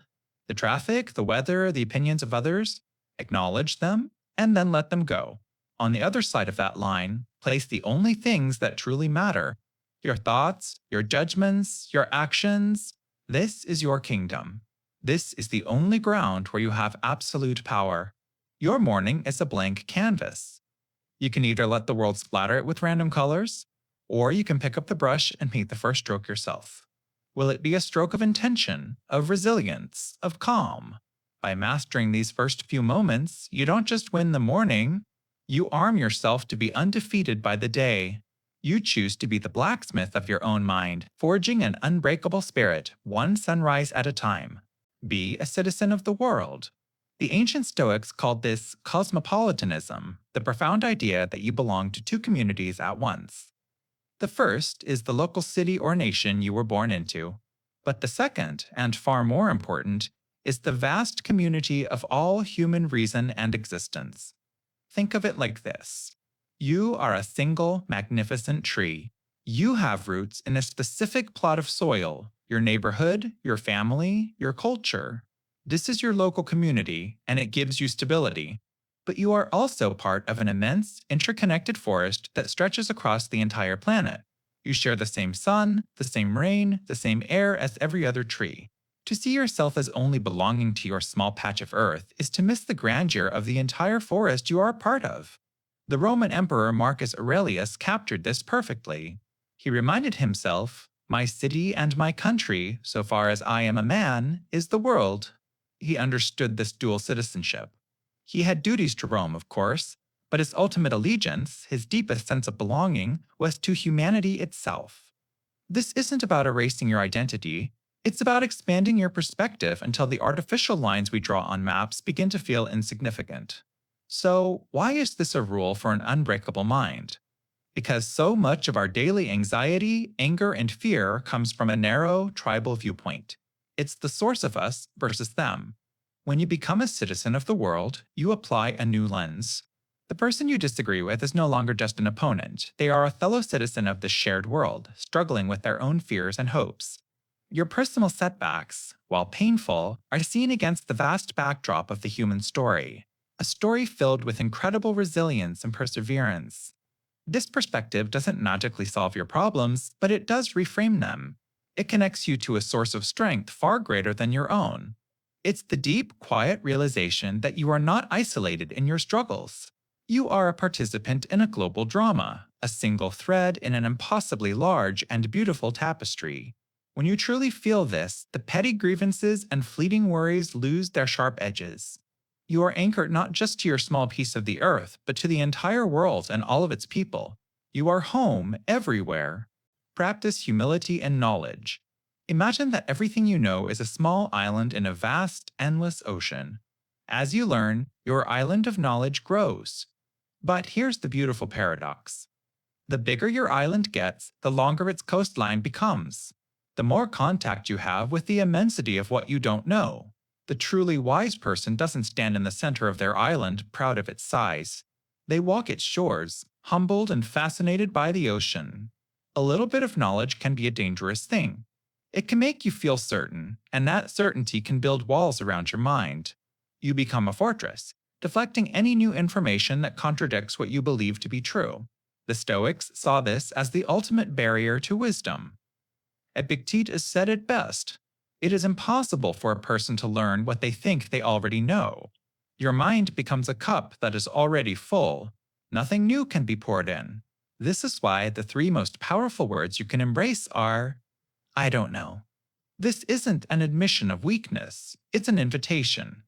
the traffic, the weather, the opinions of others. Acknowledge them, and then let them go. On the other side of that line, place the only things that truly matter: your thoughts, your judgments, your actions. This is your kingdom. This is the only ground where you have absolute power. Your morning is a blank canvas. You can either let the world splatter it with random colors, or you can pick up the brush and paint the first stroke yourself. Will it be a stroke of intention, of resilience, of calm? By mastering these first few moments, you don't just win the morning, you arm yourself to be undefeated by the day. You choose to be the blacksmith of your own mind, forging an unbreakable spirit, one sunrise at a time. Be a citizen of the world. The ancient Stoics called this cosmopolitanism, the profound idea that you belong to two communities at once. The first is the local city or nation you were born into, but the second, and far more important, is the vast community of all human reason and existence. Think of it like this. You are a single, magnificent tree. You have roots in a specific plot of soil, your neighborhood, your family, your culture. This is your local community, and it gives you stability. But you are also part of an immense, interconnected forest that stretches across the entire planet. You share the same sun, the same rain, the same air as every other tree. To see yourself as only belonging to your small patch of earth is to miss the grandeur of the entire forest you are a part of. The Roman Emperor Marcus Aurelius captured this perfectly. He reminded himself, "My city and my country, so far as I am a man, is the world." He understood this dual citizenship. He had duties to Rome, of course, but his ultimate allegiance, his deepest sense of belonging, was to humanity itself. This isn't about erasing your identity, it's about expanding your perspective until the artificial lines we draw on maps begin to feel insignificant. So, why is this a rule for an unbreakable mind? Because so much of our daily anxiety, anger, and fear comes from a narrow, tribal viewpoint. It's the source of us versus them. When you become a citizen of the world, you apply a new lens. The person you disagree with is no longer just an opponent. They are a fellow citizen of the shared world, struggling with their own fears and hopes. Your personal setbacks, while painful, are seen against the vast backdrop of the human story, a story filled with incredible resilience and perseverance. This perspective doesn't magically solve your problems, but it does reframe them. It connects you to a source of strength far greater than your own. It's the deep, quiet realization that you are not isolated in your struggles. You are a participant in a global drama, a single thread in an impossibly large and beautiful tapestry. When you truly feel this, the petty grievances and fleeting worries lose their sharp edges. You are anchored not just to your small piece of the earth, but to the entire world and all of its people. You are home everywhere. Practice humility and knowledge. Imagine that everything you know is a small island in a vast, endless ocean. As you learn, your island of knowledge grows. But here's the beautiful paradox. The bigger your island gets, the longer its coastline becomes. The more contact you have with the immensity of what you don't know. The truly wise person doesn't stand in the center of their island, proud of its size. They walk its shores, humbled and fascinated by the ocean. A little bit of knowledge can be a dangerous thing. It can make you feel certain, and that certainty can build walls around your mind. You become a fortress, deflecting any new information that contradicts what you believe to be true. The Stoics saw this as the ultimate barrier to wisdom. Epictetus said it best. It is impossible for a person to learn what they think they already know. Your mind becomes a cup that is already full. Nothing new can be poured in. This is why the three most powerful words you can embrace are, "I don't know." This isn't an admission of weakness, it's an invitation.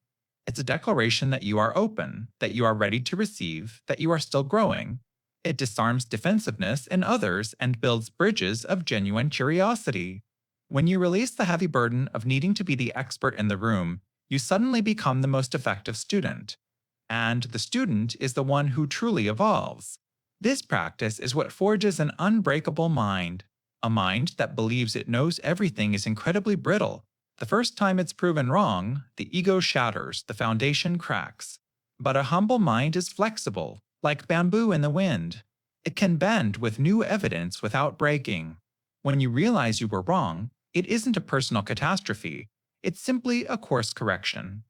It's a declaration that you are open, that you are ready to receive, that you are still growing. It disarms defensiveness in others and builds bridges of genuine curiosity. When you release the heavy burden of needing to be the expert in the room, you suddenly become the most effective student. And the student is the one who truly evolves. This practice is what forges an unbreakable mind. A mind that believes it knows everything is incredibly brittle. The first time it's proven wrong, the ego shatters, the foundation cracks. But a humble mind is flexible, like bamboo in the wind. It can bend with new evidence without breaking. When you realize you were wrong, it isn't a personal catastrophe. It's simply a course correction.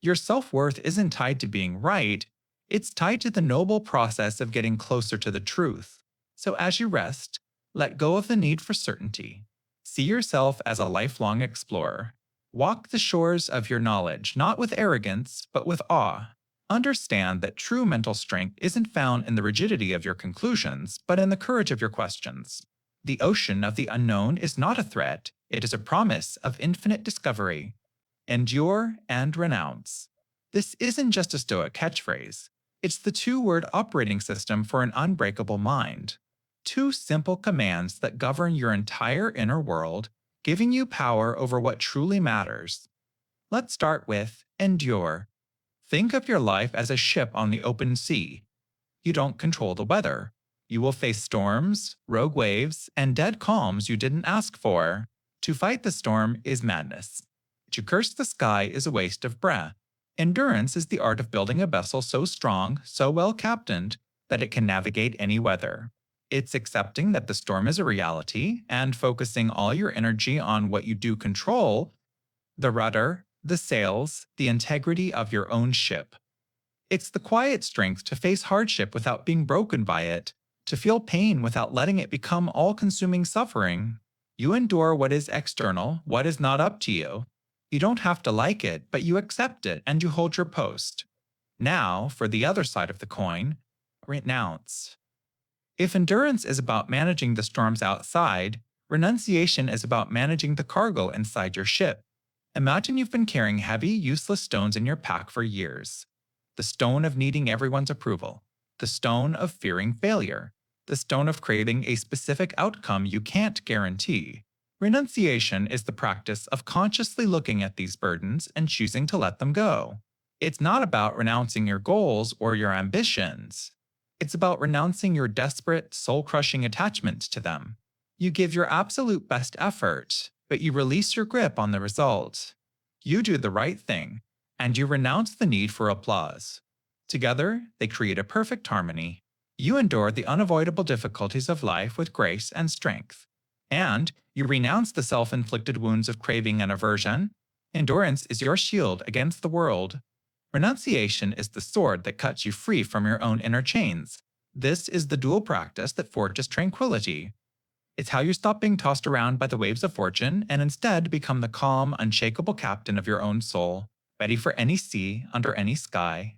Your self-worth isn't tied to being right. It's tied to the noble process of getting closer to the truth. So as you rest, let go of the need for certainty. See yourself as a lifelong explorer. Walk the shores of your knowledge, not with arrogance, but with awe. Understand that true mental strength isn't found in the rigidity of your conclusions, but in the courage of your questions. The ocean of the unknown is not a threat, it is a promise of infinite discovery. Endure and renounce. This isn't just a Stoic catchphrase. It's the two-word operating system for an unbreakable mind. Two simple commands that govern your entire inner world, giving you power over what truly matters. Let's start with endure. Think of your life as a ship on the open sea. You don't control the weather. You will face storms, rogue waves, and dead calms you didn't ask for. To fight the storm is madness. To curse the sky is a waste of breath. Endurance is the art of building a vessel so strong, so well captained, that it can navigate any weather. It's accepting that the storm is a reality and focusing all your energy on what you do control: the rudder, the sails, the integrity of your own ship. It's the quiet strength to face hardship without being broken by it, to feel pain without letting it become all consuming suffering. You endure what is external, what is not up to you. You don't have to like it, but you accept it and you hold your post. Now, for the other side of the coin, renounce. If endurance is about managing the storms outside, renunciation is about managing the cargo inside your ship. Imagine you've been carrying heavy, useless stones in your pack for years. The stone of needing everyone's approval, the stone of fearing failure, the stone of craving a specific outcome you can't guarantee. Renunciation is the practice of consciously looking at these burdens and choosing to let them go. It's not about renouncing your goals or your ambitions. It's about renouncing your desperate, soul-crushing attachment to them. You give your absolute best effort, but you release your grip on the result. You do the right thing, and you renounce the need for applause. Together, they create a perfect harmony. You endure the unavoidable difficulties of life with grace and strength. And you renounce the self-inflicted wounds of craving and aversion. Endurance is your shield against the world. Renunciation is the sword that cuts you free from your own inner chains. This is the dual practice that forges tranquility. It's how you stop being tossed around by the waves of fortune and instead become the calm, unshakable captain of your own soul, ready for any sea, under any sky.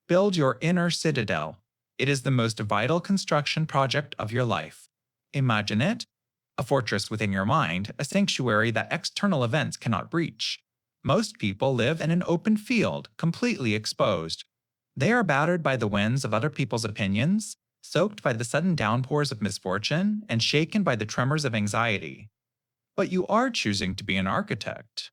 Build your inner citadel. It is the most vital construction project of your life. Imagine it: a fortress within your mind, a sanctuary that external events cannot breach. Most people live in an open field, completely exposed. They are battered by the winds of other people's opinions, soaked by the sudden downpours of misfortune, and shaken by the tremors of anxiety. But you are choosing to be an architect.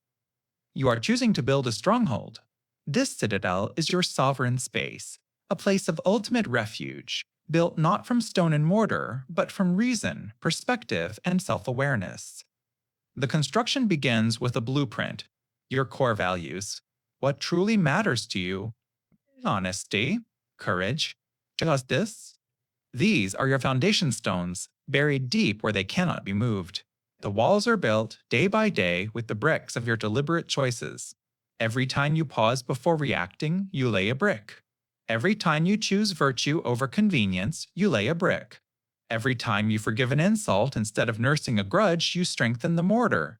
You are choosing to build a stronghold. This citadel is your sovereign space, a place of ultimate refuge, built not from stone and mortar, but from reason, perspective, and self-awareness. The construction begins with a blueprint: your core values, what truly matters to you: honesty, courage, justice. These are your foundation stones, buried deep where they cannot be moved. The walls are built, day by day, with the bricks of your deliberate choices. Every time you pause before reacting, you lay a brick. Every time you choose virtue over convenience, you lay a brick. Every time you forgive an insult instead of nursing a grudge, you strengthen the mortar.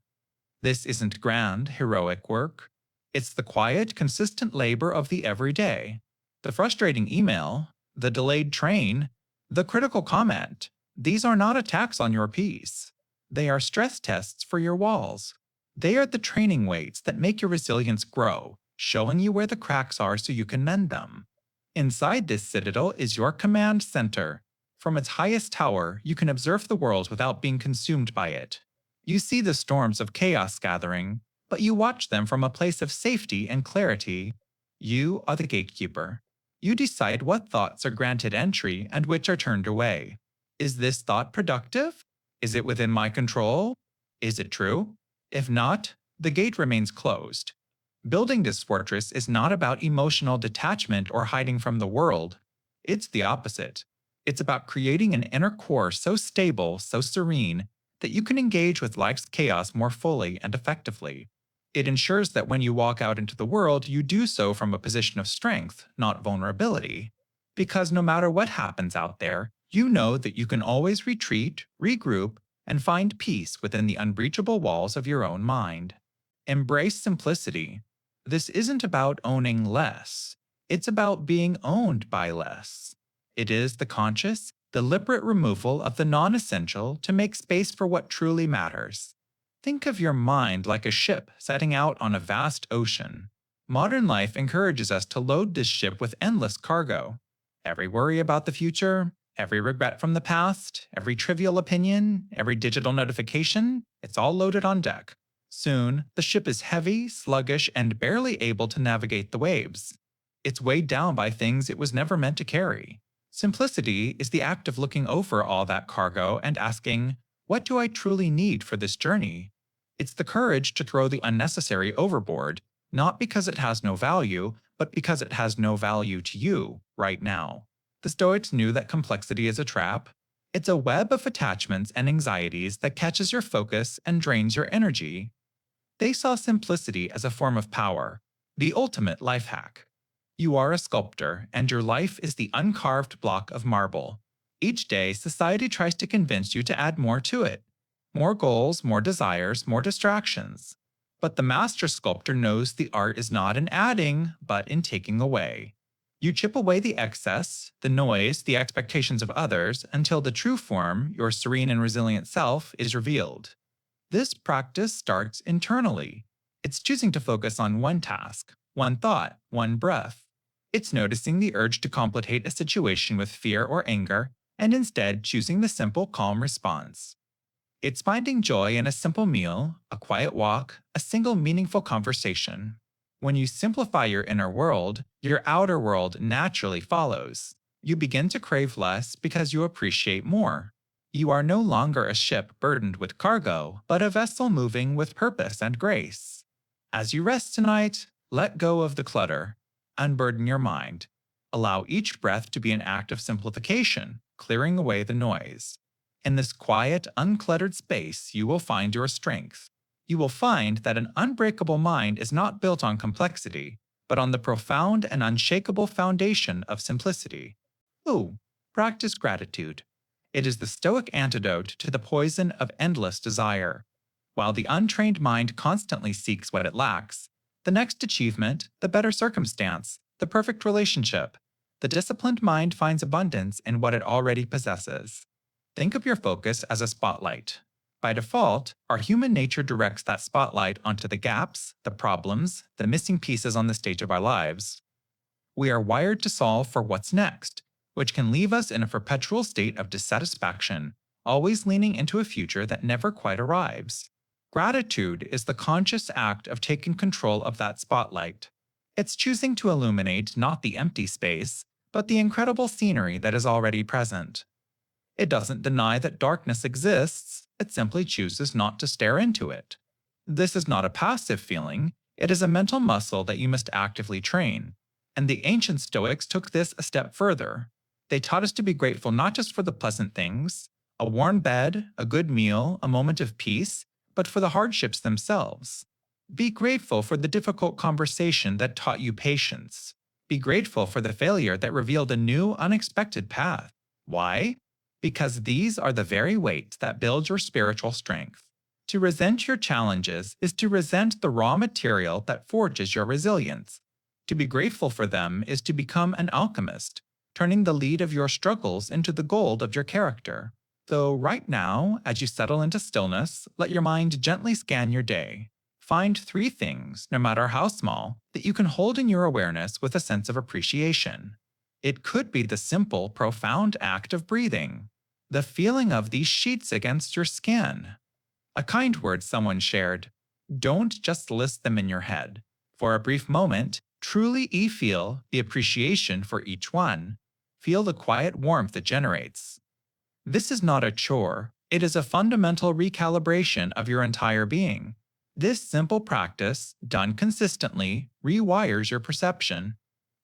This isn't grand, heroic work. It's the quiet, consistent labor of the everyday. The frustrating email, the delayed train, the critical comment. These are not attacks on your peace. They are stress tests for your walls. They are the training weights that make your resilience grow, showing you where the cracks are so you can mend them. Inside this citadel is your command center. From its highest tower, you can observe the world without being consumed by it. You see the storms of chaos gathering, but you watch them from a place of safety and clarity. You are the gatekeeper. You decide what thoughts are granted entry and which are turned away. Is this thought productive? Is it within my control? Is it true? If not, the gate remains closed. Building this fortress is not about emotional detachment or hiding from the world. It's the opposite. It's about creating an inner core so stable, so serene, that you can engage with life's chaos more fully and effectively. It ensures that when you walk out into the world, you do so from a position of strength, not vulnerability. Because no matter what happens out there, you know that you can always retreat, regroup, and find peace within the unbreachable walls of your own mind. Embrace simplicity. This isn't about owning less. It's about being owned by less. It is the conscious, deliberate removal of the non-essential to make space for what truly matters. Think of your mind like a ship setting out on a vast ocean. Modern life encourages us to load this ship with endless cargo. Every worry about the future, every regret from the past, every trivial opinion, every digital notification, it's all loaded on deck. Soon, the ship is heavy, sluggish, and barely able to navigate the waves. It's weighed down by things it was never meant to carry. Simplicity is the act of looking over all that cargo and asking, what do I truly need for this journey? It's the courage to throw the unnecessary overboard, not because it has no value, but because it has no value to you right now. The Stoics knew that complexity is a trap. It's a web of attachments and anxieties that catches your focus and drains your energy. They saw simplicity as a form of power, the ultimate life hack. You are a sculptor, and your life is the uncarved block of marble. Each day, society tries to convince you to add more to it. More goals, more desires, more distractions. But the master sculptor knows the art is not in adding, but in taking away. You chip away the excess, the noise, the expectations of others, until the true form, your serene and resilient self, is revealed. This practice starts internally. It's choosing to focus on one task, one thought, one breath. It's noticing the urge to complicate a situation with fear or anger, and instead choosing the simple, calm response. It's finding joy in a simple meal, a quiet walk, a single meaningful conversation. When you simplify your inner world, your outer world naturally follows. You begin to crave less because you appreciate more. You are no longer a ship burdened with cargo, but a vessel moving with purpose and grace. As you rest tonight, let go of the clutter. Unburden your mind. Allow each breath to be an act of simplification, clearing away the noise. In this quiet, uncluttered space, you will find your strength. You will find that an unbreakable mind is not built on complexity, but on the profound and unshakable foundation of simplicity. Ooh, practice gratitude. It is the Stoic antidote to the poison of endless desire. While the untrained mind constantly seeks what it lacks, the next achievement, the better circumstance, the perfect relationship, the disciplined mind finds abundance in what it already possesses. Think of your focus as a spotlight. By default, our human nature directs that spotlight onto the gaps, the problems, the missing pieces on the stage of our lives. We are wired to solve for what's next, which can leave us in a perpetual state of dissatisfaction, always leaning into a future that never quite arrives. Gratitude is the conscious act of taking control of that spotlight. It's choosing to illuminate not the empty space, but the incredible scenery that is already present. It doesn't deny that darkness exists, it simply chooses not to stare into it. This is not a passive feeling, it is a mental muscle that you must actively train. And the ancient Stoics took this a step further. They taught us to be grateful not just for the pleasant things, a warm bed, a good meal, a moment of peace, but for the hardships themselves. Be grateful for the difficult conversation that taught you patience. Be grateful for the failure that revealed a new, unexpected path. Why? Because these are the very weights that build your spiritual strength. To resent your challenges is to resent the raw material that forges your resilience. To be grateful for them is to become an alchemist, turning the lead of your struggles into the gold of your character. So right now, as you settle into stillness, let your mind gently scan your day. Find 3 things, no matter how small, that you can hold in your awareness with a sense of appreciation. It could be the simple, profound act of breathing, the feeling of these sheets against your skin, a kind word someone shared. Don't just list them in your head. For a brief moment, truly feel the appreciation for each one. Feel the quiet warmth it generates. This is not a chore, it is a fundamental recalibration of your entire being. This simple practice, done consistently, rewires your perception.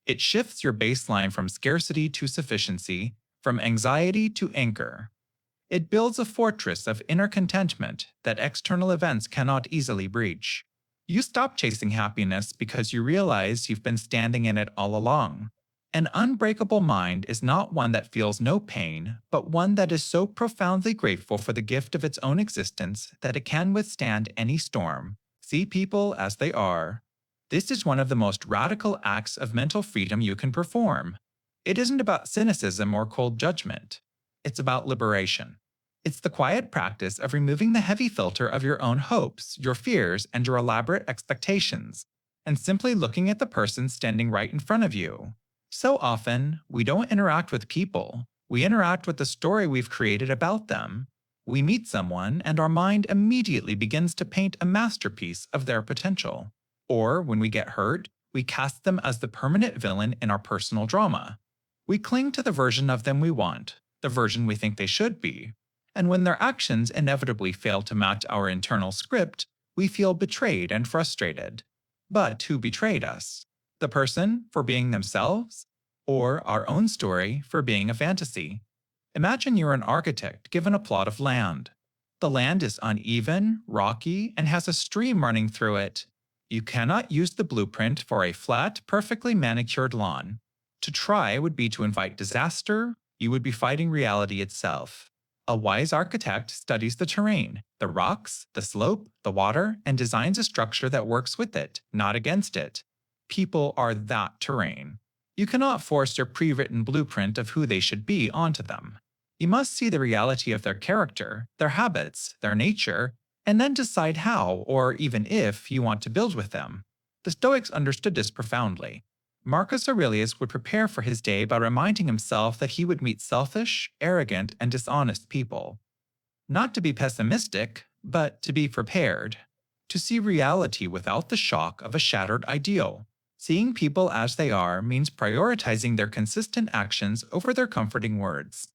It shifts your baseline from scarcity to sufficiency, from anxiety to anchor. It builds a fortress of inner contentment that external events cannot easily breach. You stop chasing happiness because you realize you've been standing in it all along. An unbreakable mind is not one that feels no pain, but one that is so profoundly grateful for the gift of its own existence that it can withstand any storm. See people as they are. This is one of the most radical acts of mental freedom you can perform. It isn't about cynicism or cold judgment. It's about liberation. It's the quiet practice of removing the heavy filter of your own hopes, your fears, and your elaborate expectations, and simply looking at the person standing right in front of you. So often, we don't interact with people. We interact with the story we've created about them. We meet someone, and our mind immediately begins to paint a masterpiece of their potential. Or, when we get hurt, we cast them as the permanent villain in our personal drama. We cling to the version of them we want, the version we think they should be. And when their actions inevitably fail to match our internal script, we feel betrayed and frustrated. But who betrayed us? The person for being themselves, or our own story for being a fantasy. Imagine you're an architect given a plot of land. The land is uneven, rocky, and has a stream running through it. You cannot use the blueprint for a flat, perfectly manicured lawn. To try would be to invite disaster. You would be fighting reality itself. A wise architect studies the terrain, the rocks, the slope, the water, and designs a structure that works with it, not against it. People are that terrain. You cannot force your pre-written blueprint of who they should be onto them. You must see the reality of their character, their habits, their nature, and then decide how, or even if, you want to build with them. The Stoics understood this profoundly. Marcus Aurelius would prepare for his day by reminding himself that he would meet selfish, arrogant, and dishonest people. Not to be pessimistic, but to be prepared. To see reality without the shock of a shattered ideal. Seeing people as they are means prioritizing their consistent actions over their comforting words.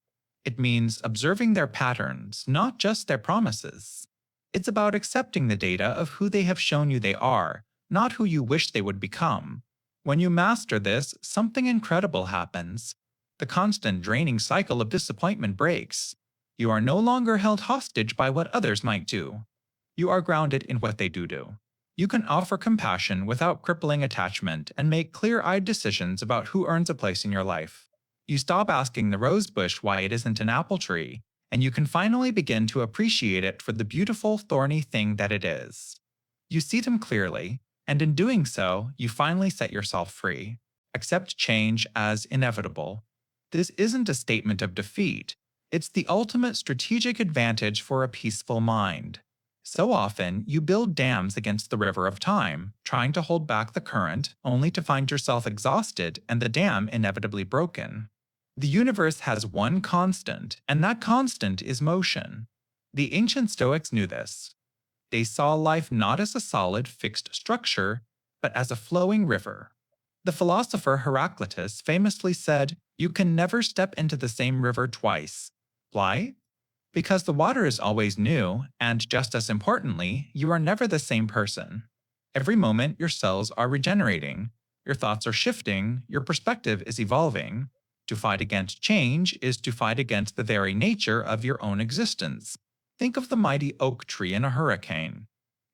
It means observing their patterns, not just their promises. It's about accepting the data of who they have shown you they are, not who you wish they would become. When you master this, something incredible happens. The constant draining cycle of disappointment breaks. You are no longer held hostage by what others might do. You are grounded in what they do. You can offer compassion without crippling attachment and make clear-eyed decisions about who earns a place in your life. You stop asking the rose bush why it isn't an apple tree, and you can finally begin to appreciate it for the beautiful, thorny thing that it is. You see them clearly, and in doing so, you finally set yourself free. Accept change as inevitable. This isn't a statement of defeat. It's the ultimate strategic advantage for a peaceful mind. So often, you build dams against the river of time, trying to hold back the current, only to find yourself exhausted and the dam inevitably broken. The universe has one constant, and that constant is motion. The ancient Stoics knew this. They saw life not as a solid, fixed structure, but as a flowing river. The philosopher Heraclitus famously said, "You can never step into the same river twice." Why? Because the water is always new, and just as importantly, you are never the same person. Every moment, your cells are regenerating, your thoughts are shifting, your perspective is evolving. To fight against change is to fight against the very nature of your own existence. Think of the mighty oak tree in a hurricane.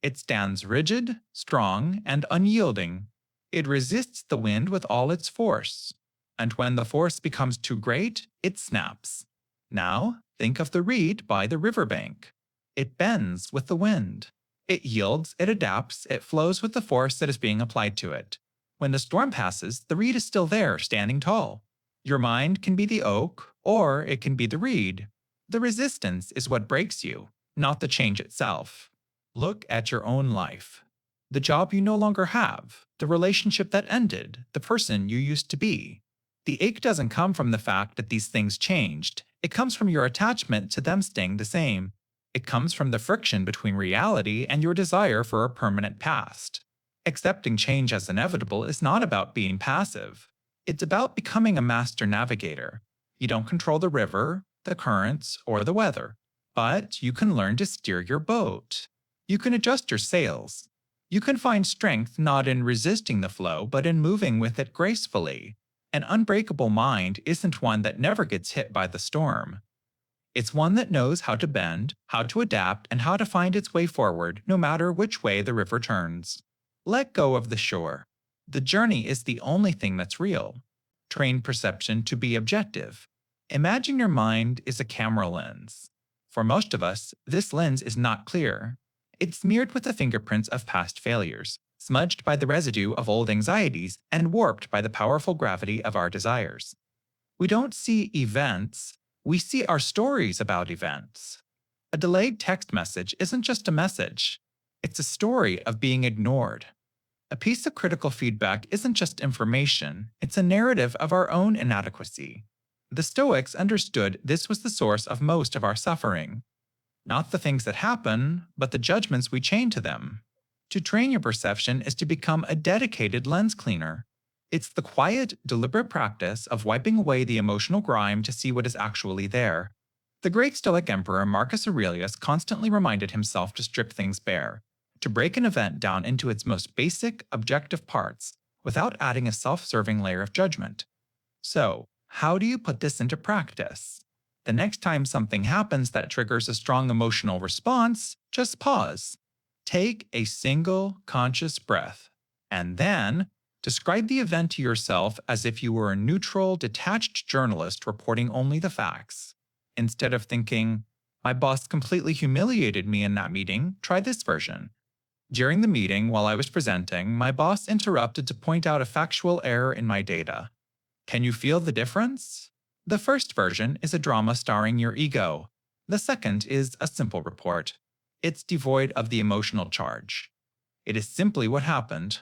It stands rigid, strong, and unyielding. It resists the wind with all its force. And when the force becomes too great, it snaps. Now, think of the reed by the riverbank. It bends with the wind. It yields, it adapts, it flows with the force that is being applied to it. When the storm passes, the reed is still there, standing tall. Your mind can be the oak, or it can be the reed. The resistance is what breaks you, not the change itself. Look at your own life. The job you no longer have, the relationship that ended, the person you used to be. The ache doesn't come from the fact that these things changed. It comes from your attachment to them staying the same. It comes from the friction between reality and your desire for a permanent past. Accepting change as inevitable is not about being passive. It's about becoming a master navigator. You don't control the river, the currents, or the weather, but you can learn to steer your boat. You can adjust your sails. You can find strength not in resisting the flow, but in moving with it gracefully. An unbreakable mind isn't one that never gets hit by the storm. It's one that knows how to bend, how to adapt, and how to find its way forward, no matter which way the river turns. Let go of the shore. The journey is the only thing that's real. Train perception to be objective. Imagine your mind is a camera lens. For most of us, this lens is not clear. It's smeared with the fingerprints of past failures, smudged by the residue of old anxieties, and warped by the powerful gravity of our desires. We don't see events, we see our stories about events. A delayed text message isn't just a message, it's a story of being ignored. A piece of critical feedback isn't just information, it's a narrative of our own inadequacy. The Stoics understood this was the source of most of our suffering. Not the things that happen, but the judgments we chain to them. To train your perception is to become a dedicated lens cleaner. It's the quiet, deliberate practice of wiping away the emotional grime to see what is actually there. The great Stoic emperor Marcus Aurelius constantly reminded himself to strip things bare, to break an event down into its most basic, objective parts, without adding a self-serving layer of judgment. So, how do you put this into practice? The next time something happens that triggers a strong emotional response, just pause. Take a single conscious breath, and then describe the event to yourself as if you were a neutral, detached journalist reporting only the facts. Instead of thinking, my boss completely humiliated me in that meeting, try this version. During the meeting, while I was presenting, my boss interrupted to point out a factual error in my data. Can you feel the difference? The first version is a drama starring your ego. The second is a simple report. It's devoid of the emotional charge. It is simply what happened.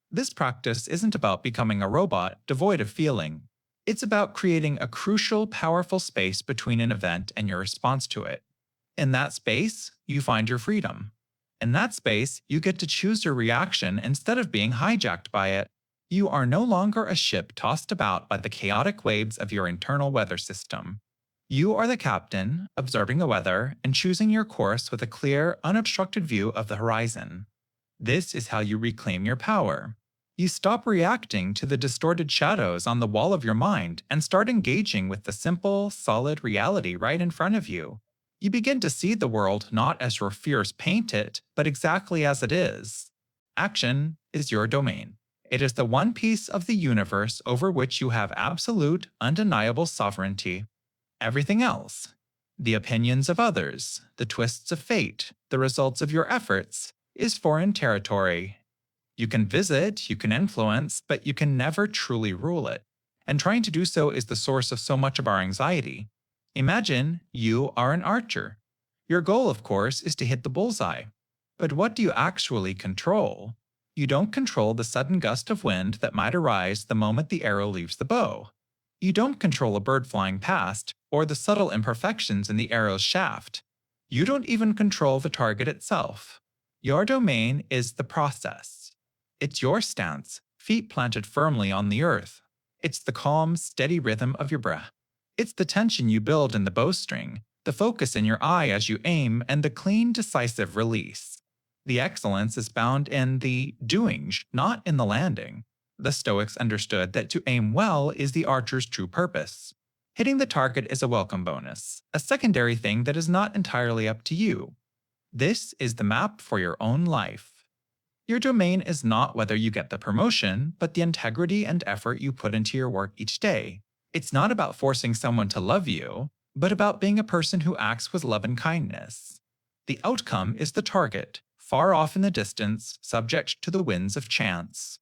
This practice isn't about becoming a robot devoid of feeling. It's about creating a crucial, powerful space between an event and your response to it. In that space, you find your freedom. In that space, you get to choose your reaction instead of being hijacked by it. You are no longer a ship tossed about by the chaotic waves of your internal weather system. You are the captain, observing the weather and choosing your course with a clear, unobstructed view of the horizon. This is how you reclaim your power. You stop reacting to the distorted shadows on the wall of your mind and start engaging with the simple, solid reality right in front of you. You begin to see the world not as your fears paint it, but exactly as it is. Action is your domain. It is the one piece of the universe over which you have absolute, undeniable sovereignty. Everything else, the opinions of others, the twists of fate, the results of your efforts, is foreign territory. You can visit, you can influence, but you can never truly rule it. And trying to do so is the source of so much of our anxiety. Imagine you are an archer. Your goal, of course, is to hit the bullseye. But what do you actually control? You don't control the sudden gust of wind that might arise the moment the arrow leaves the bow. You don't control a bird flying past, or the subtle imperfections in the arrow's shaft. You don't even control the target itself. Your domain is the process. It's your stance, feet planted firmly on the earth. It's the calm, steady rhythm of your breath. It's the tension you build in the bowstring, the focus in your eye as you aim, and the clean, decisive release. The excellence is found in the doing, not in the landing. The Stoics understood that to aim well is the archer's true purpose. Hitting the target is a welcome bonus, a secondary thing that is not entirely up to you. This is the map for your own life. Your domain is not whether you get the promotion, but the integrity and effort you put into your work each day. It's not about forcing someone to love you, but about being a person who acts with love and kindness. The outcome is the target, far off in the distance, subject to the winds of chance.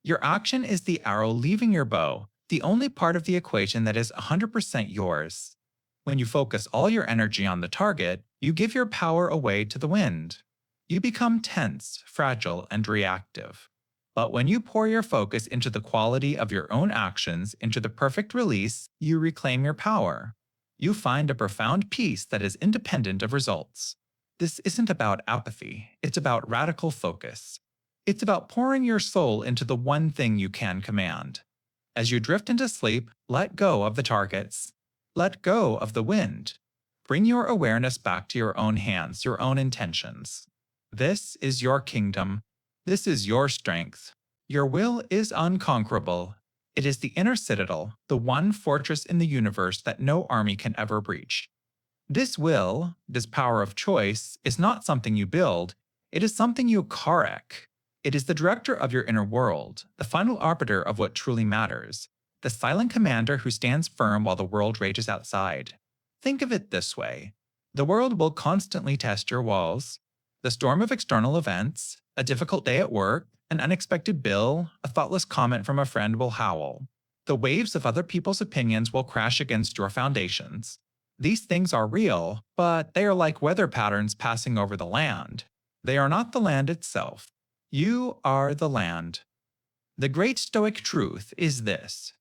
Your action is the arrow leaving your bow, the only part of the equation that is 100% yours. When you focus all your energy on the target, you give your power away to the wind. You become tense, fragile, and reactive. But when you pour your focus into the quality of your own actions, into the perfect release, you reclaim your power. You find a profound peace that is independent of results. This isn't about apathy, it's about radical focus. It's about pouring your soul into the one thing you can command. As you drift into sleep, let go of the targets. Let go of the wind. Bring your awareness back to your own hands, your own intentions. This is your kingdom. This is your strength. Your will is unconquerable. It is the inner citadel, the one fortress in the universe that no army can ever breach. This will, this power of choice, is not something you build. It is something you karek. It is the director of your inner world, the final arbiter of what truly matters, the silent commander who stands firm while the world rages outside. Think of it this way. The world will constantly test your walls. The storm of external events, a difficult day at work, an unexpected bill, a thoughtless comment from a friend will howl. The waves of other people's opinions will crash against your foundations. These things are real, but they are like weather patterns passing over the land. They are not the land itself. You are the land. The great Stoic truth is this.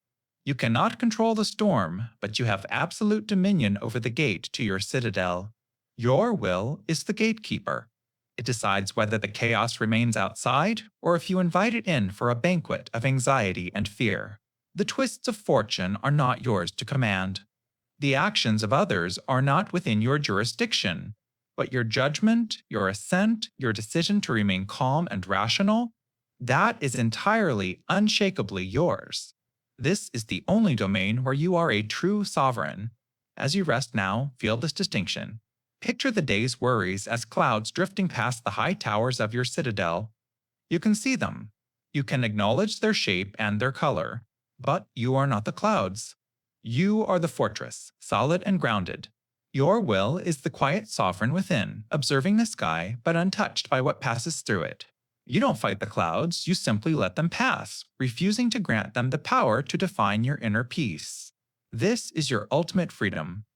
You cannot control the storm, but you have absolute dominion over the gate to your citadel. Your will is the gatekeeper. It decides whether the chaos remains outside or if you invite it in for a banquet of anxiety and fear. The twists of fortune are not yours to command. The actions of others are not within your jurisdiction, but your judgment, your assent, your decision to remain calm and rational, That is entirely, unshakably yours. This is the only domain where you are a true sovereign. As you rest now, feel this distinction. Picture the day's worries as clouds drifting past the high towers of your citadel. You can see them. You can acknowledge their shape and their color. But you are not the clouds. You are the fortress, solid and grounded. Your will is the quiet sovereign within, observing the sky but untouched by what passes through it. You don't fight the clouds, you simply let them pass, refusing to grant them the power to define your inner peace. This is your ultimate freedom.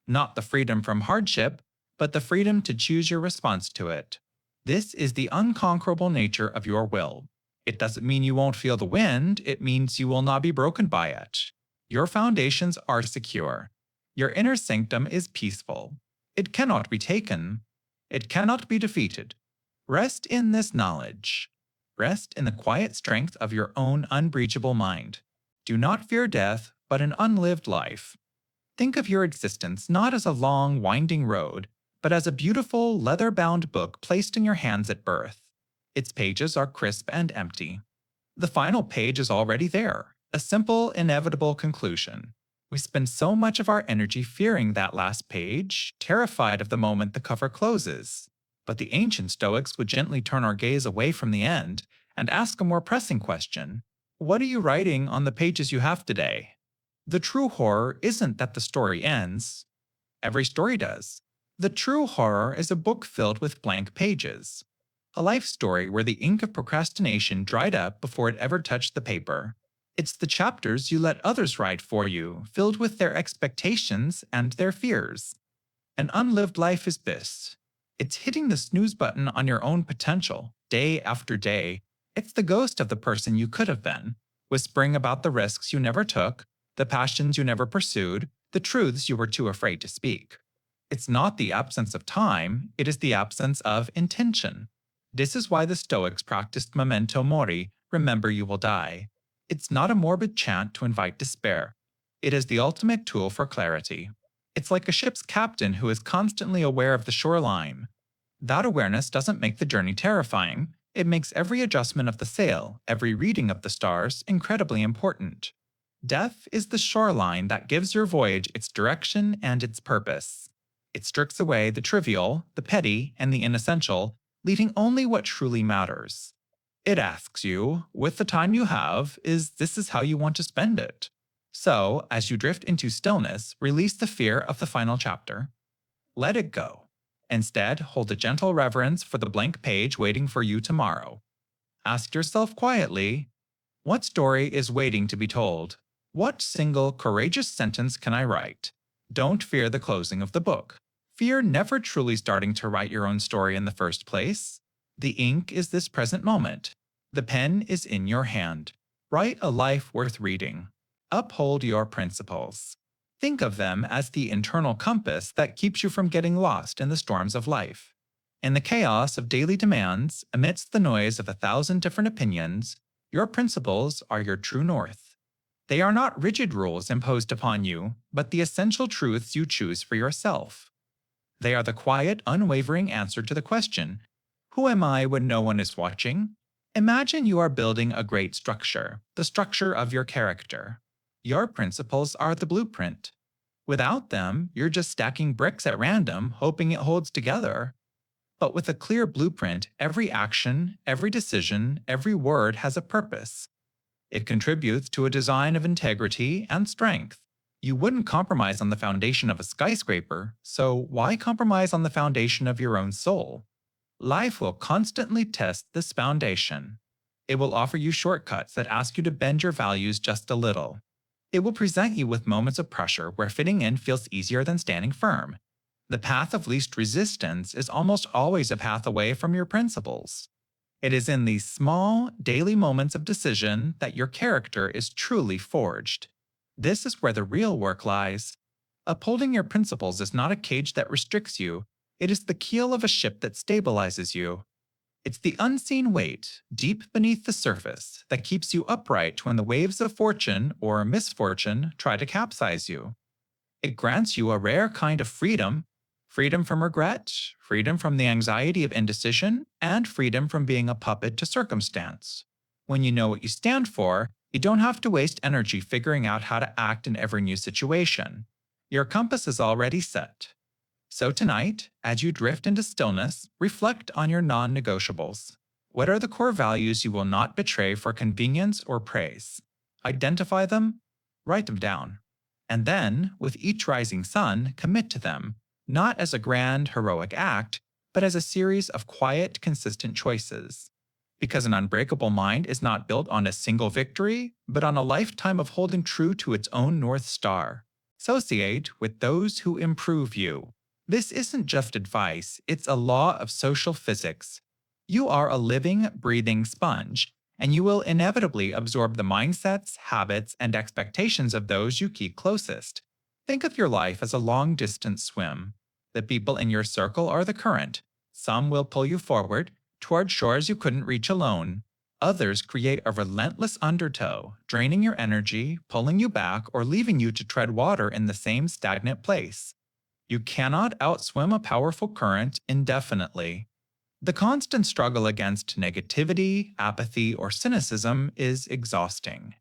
Not the freedom from hardship, but the freedom to choose your response to it. This is the unconquerable nature of your will. It doesn't mean you won't feel the wind, it means you will not be broken by it. Your foundations are secure. Your inner sanctum is peaceful. It cannot be taken. It cannot be defeated. Rest in this knowledge. Rest in the quiet strength of your own unbreachable mind. Do not fear death, but an unlived life. Think of your existence not as a long, winding road, but as a beautiful, leather-bound book placed in your hands at birth. Its pages are crisp and empty. The final page is already there, a simple, inevitable conclusion. We spend so much of our energy fearing that last page, terrified of the moment the cover closes. But the ancient Stoics would gently turn our gaze away from the end and ask a more pressing question. What are you writing on the pages you have today? The true horror isn't that the story ends. Every story does. The true horror is a book filled with blank pages. A life story where the ink of procrastination dried up before it ever touched the paper. It's the chapters you let others write for you, filled with their expectations and their fears. An unlived life is this. It's hitting the snooze button on your own potential, day after day. It's the ghost of the person you could have been, whispering about the risks you never took, the passions you never pursued, the truths you were too afraid to speak. It's not the absence of time, it is the absence of intention. This is why the Stoics practiced memento mori, remember you will die. It's not a morbid chant to invite despair. It is the ultimate tool for clarity. It's like a ship's captain who is constantly aware of the shoreline. That awareness doesn't make the journey terrifying. It makes every adjustment of the sail, every reading of the stars, incredibly important. Death is the shoreline that gives your voyage its direction and its purpose. It strips away the trivial, the petty, and the inessential, leaving only what truly matters. It asks you, with the time you have, this is how you want to spend it? So, as you drift into stillness, release the fear of the final chapter. Let it go. Instead, hold a gentle reverence for the blank page waiting for you tomorrow. Ask yourself quietly, what story is waiting to be told? What single, courageous sentence can I write? Don't fear the closing of the book. Fear never truly starting to write your own story in the first place. The ink is this present moment. The pen is in your hand. Write a life worth reading. Uphold your principles. Think of them as the internal compass that keeps you from getting lost in the storms of life. In the chaos of daily demands, amidst the noise of 1,000 different opinions, your principles are your true north. They are not rigid rules imposed upon you, but the essential truths you choose for yourself. They are the quiet, unwavering answer to the question, who am I when no one is watching? Imagine you are building a great structure, the structure of your character. Your principles are the blueprint. Without them, you're just stacking bricks at random, hoping it holds together. But with a clear blueprint, every action, every decision, every word has a purpose. It contributes to a design of integrity and strength. You wouldn't compromise on the foundation of a skyscraper, so why compromise on the foundation of your own soul? Life will constantly test this foundation. It will offer you shortcuts that ask you to bend your values just a little. It will present you with moments of pressure where fitting in feels easier than standing firm. The path of least resistance is almost always a path away from your principles. It is in these small, daily moments of decision that your character is truly forged. This is where the real work lies. Upholding your principles is not a cage that restricts you. It is the keel of a ship that stabilizes you. It's the unseen weight, deep beneath the surface, that keeps you upright when the waves of fortune or misfortune try to capsize you. It grants you a rare kind of freedom, freedom from regret, freedom from the anxiety of indecision, and freedom from being a puppet to circumstance. When you know what you stand for, you don't have to waste energy figuring out how to act in every new situation. Your compass is already set. So tonight, as you drift into stillness, reflect on your non negotiables. What are the core values you will not betray for convenience or praise? Identify them, write them down. And then, with each rising sun, commit to them, not as a grand, heroic act, but as a series of quiet, consistent choices. Because an unbreakable mind is not built on a single victory, but on a lifetime of holding true to its own North Star. Associate with those who improve you. This isn't just advice, it's a law of social physics. You are a living, breathing sponge, and you will inevitably absorb the mindsets, habits, and expectations of those you keep closest. Think of your life as a long distance swim. The people in your circle are the current. Some will pull you forward, toward shores you couldn't reach alone. Others create a relentless undertow, draining your energy, pulling you back, or leaving you to tread water in the same stagnant place. You cannot outswim a powerful current indefinitely. The constant struggle against negativity, apathy, or cynicism is exhausting.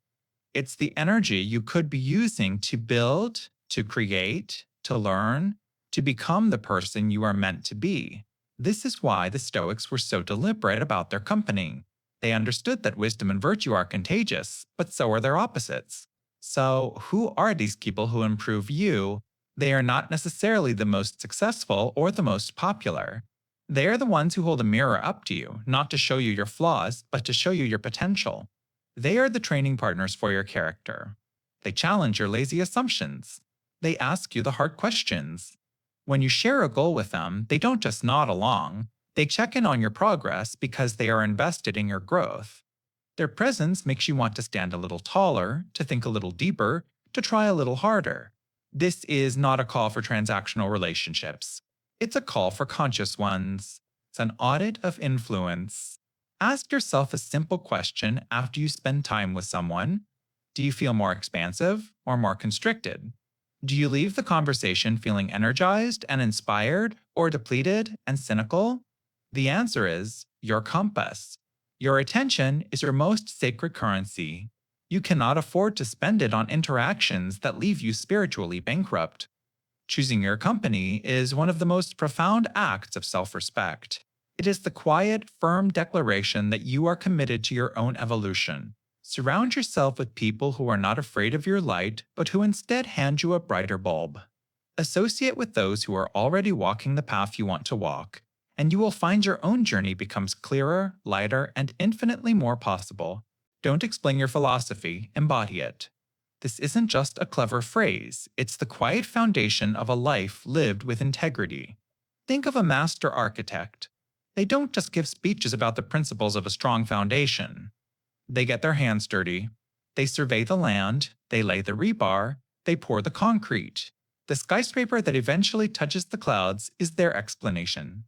It's the energy you could be using to build, to create, to learn, to become the person you are meant to be. This is why the Stoics were so deliberate about their company. They understood that wisdom and virtue are contagious, but so are their opposites. So, who are these people who improve you? They are not necessarily the most successful or the most popular. They are the ones who hold a mirror up to you, not to show you your flaws, but to show you your potential. They are the training partners for your character. They challenge your lazy assumptions. They ask you the hard questions. When you share a goal with them, they don't just nod along. They check in on your progress because they are invested in your growth. Their presence makes you want to stand a little taller, to think a little deeper, to try a little harder. This is not a call for transactional relationships. It's a call for conscious ones. It's an audit of influence. Ask yourself a simple question after you spend time with someone. Do you feel more expansive or more constricted? Do you leave the conversation feeling energized and inspired or depleted and cynical? The answer is your compass. Your attention is your most sacred currency. You cannot afford to spend it on interactions that leave you spiritually bankrupt. Choosing your company is one of the most profound acts of self-respect. It is the quiet, firm declaration that you are committed to your own evolution. Surround yourself with people who are not afraid of your light, but who instead hand you a brighter bulb. Associate with those who are already walking the path you want to walk, and you will find your own journey becomes clearer, lighter, and infinitely more possible. Don't explain your philosophy, embody it. This isn't just a clever phrase, it's the quiet foundation of a life lived with integrity. Think of a master architect. They don't just give speeches about the principles of a strong foundation. They get their hands dirty. They survey the land, they lay the rebar, they pour the concrete. The skyscraper that eventually touches the clouds is their explanation.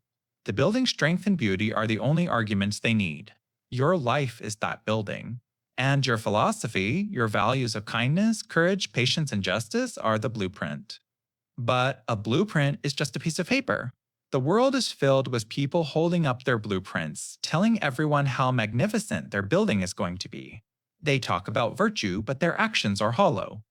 The building's strength and beauty are the only arguments they need. Your life is that building. And your philosophy, your values of kindness, courage, patience, and justice are the blueprint. But a blueprint is just a piece of paper. The world is filled with people holding up their blueprints, telling everyone how magnificent their building is going to be. They talk about virtue, but their actions are hollow.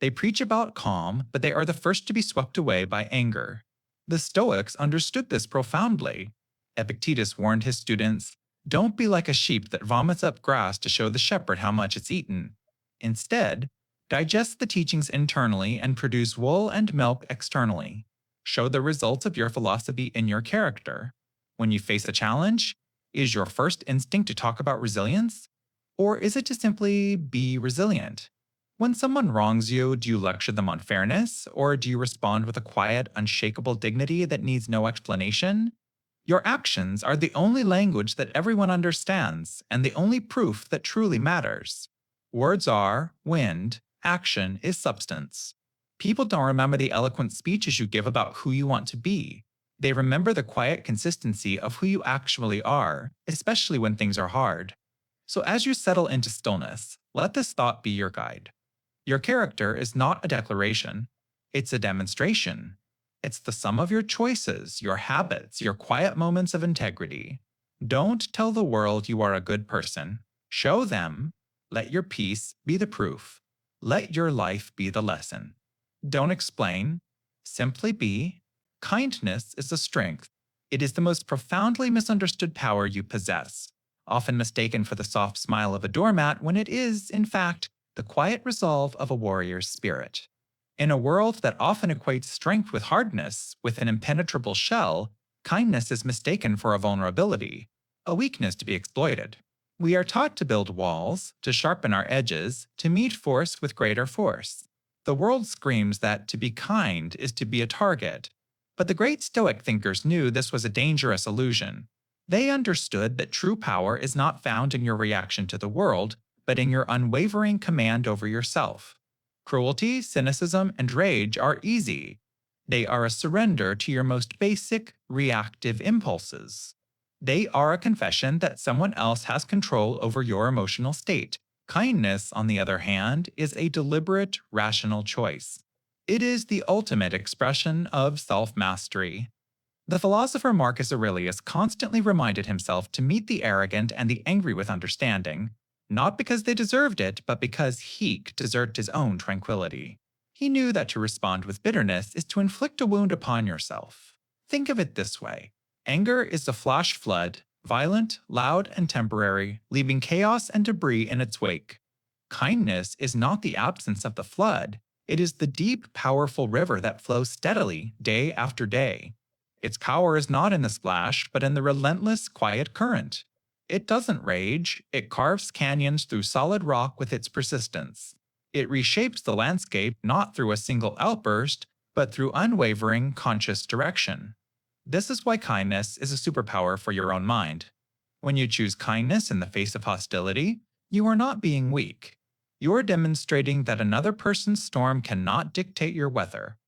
They preach about calm, but they are the first to be swept away by anger. The Stoics understood this profoundly. Epictetus warned his students, "Don't be like a sheep that vomits up grass to show the shepherd how much it's eaten. Instead, digest the teachings internally and produce wool and milk externally. Show the results of your philosophy in your character. When you face a challenge, is your first instinct to talk about resilience? Or is it to simply be resilient? When someone wrongs you, do you lecture them on fairness, or do you respond with a quiet, unshakable dignity that needs no explanation? Your actions are the only language that everyone understands, and the only proof that truly matters. Words are wind, action is substance. People don't remember the eloquent speeches you give about who you want to be. They remember the quiet consistency of who you actually are, especially when things are hard. So as you settle into stillness, let this thought be your guide. Your character is not a declaration, it's a demonstration. It's the sum of your choices, your habits, your quiet moments of integrity. Don't tell the world you are a good person. Show them. Let your peace be the proof. Let your life be the lesson. Don't explain. Simply be. Kindness is a strength. It is the most profoundly misunderstood power you possess, often mistaken for the soft smile of a doormat when it is, in fact, the quiet resolve of a warrior's spirit. In a world that often equates strength with hardness, with an impenetrable shell, kindness is mistaken for a vulnerability, a weakness to be exploited. We are taught to build walls, to sharpen our edges, to meet force with greater force. The world screams that to be kind is to be a target. But the great Stoic thinkers knew this was a dangerous illusion. They understood that true power is not found in your reaction to the world, but in your unwavering command over yourself. Cruelty, cynicism, and rage are easy. They are a surrender to your most basic, reactive impulses. They are a confession that someone else has control over your emotional state. Kindness, on the other hand, is a deliberate, rational choice. It is the ultimate expression of self-mastery. The philosopher Marcus Aurelius constantly reminded himself to meet the arrogant and the angry with understanding, not because they deserved it, but because he deserved his own tranquility. He knew that to respond with bitterness is to inflict a wound upon yourself. Think of it this way. Anger is a flash flood, violent, loud, and temporary, leaving chaos and debris in its wake. Kindness is not the absence of the flood. It is the deep, powerful river that flows steadily, day after day. Its power is not in the splash, but in the relentless, quiet current. It doesn't rage, it carves canyons through solid rock with its persistence. It reshapes the landscape not through a single outburst, but through unwavering, conscious direction. This is why kindness is a superpower for your own mind. When you choose kindness in the face of hostility, you are not being weak. You are demonstrating that another person's storm cannot dictate your weather.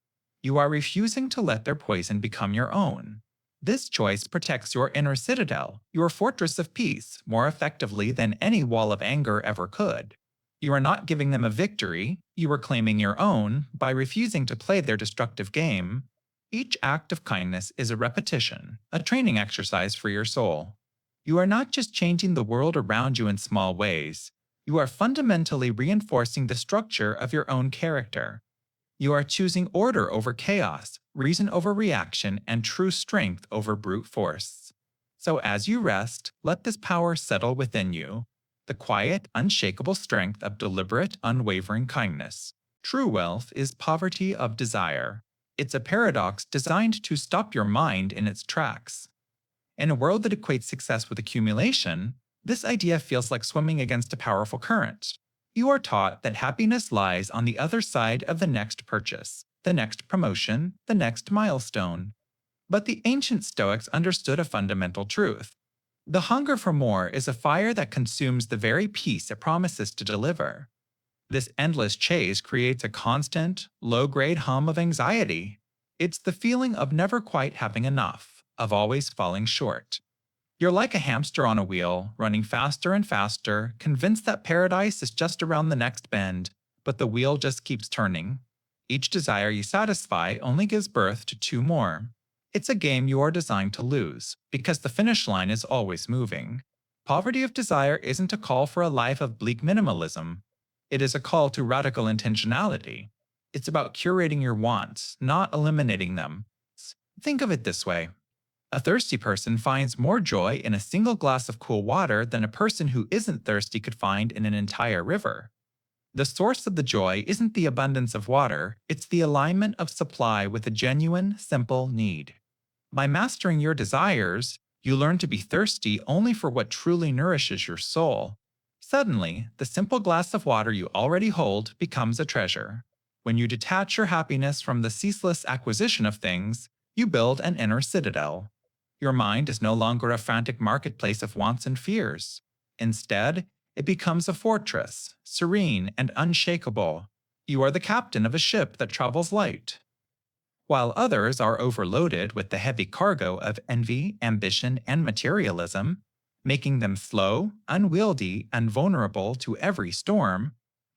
You are refusing to let their poison become your own. This choice protects your inner citadel, your fortress of peace, more effectively than any wall of anger ever could. You are not giving them a victory, you are claiming your own by refusing to play their destructive game. Each act of kindness is a repetition, a training exercise for your soul. You are not just changing the world around you in small ways, you are fundamentally reinforcing the structure of your own character. You are choosing order over chaos, reason over reaction, and true strength over brute force. So as you rest, let this power settle within you, the quiet, unshakable strength of deliberate, unwavering kindness. True wealth is poverty of desire. It's a paradox designed to stop your mind in its tracks. In a world that equates success with accumulation, this idea feels like swimming against a powerful current. You are taught that happiness lies on the other side of the next purchase, the next promotion, the next milestone. But the ancient Stoics understood a fundamental truth. The hunger for more is a fire that consumes the very peace it promises to deliver. This endless chase creates a constant, low-grade hum of anxiety. It's the feeling of never quite having enough, of always falling short. You're like a hamster on a wheel, running faster and faster, convinced that paradise is just around the next bend, but the wheel just keeps turning. Each desire you satisfy only gives birth to two more. It's a game you are designed to lose, because the finish line is always moving. Poverty of desire isn't a call for a life of bleak minimalism. It is a call to radical intentionality. It's about curating your wants, not eliminating them. Think of it this way. A thirsty person finds more joy in a single glass of cool water than a person who isn't thirsty could find in an entire river. The source of the joy isn't the abundance of water, it's the alignment of supply with a genuine, simple need. By mastering your desires, you learn to be thirsty only for what truly nourishes your soul. Suddenly, the simple glass of water you already hold becomes a treasure. When you detach your happiness from the ceaseless acquisition of things, you build an inner citadel. Your mind is no longer a frantic marketplace of wants and fears. Instead, it becomes a fortress, serene and unshakable. You are the captain of a ship that travels light. While others are overloaded with the heavy cargo of envy, ambition, and materialism, making them slow, unwieldy, and vulnerable to every storm,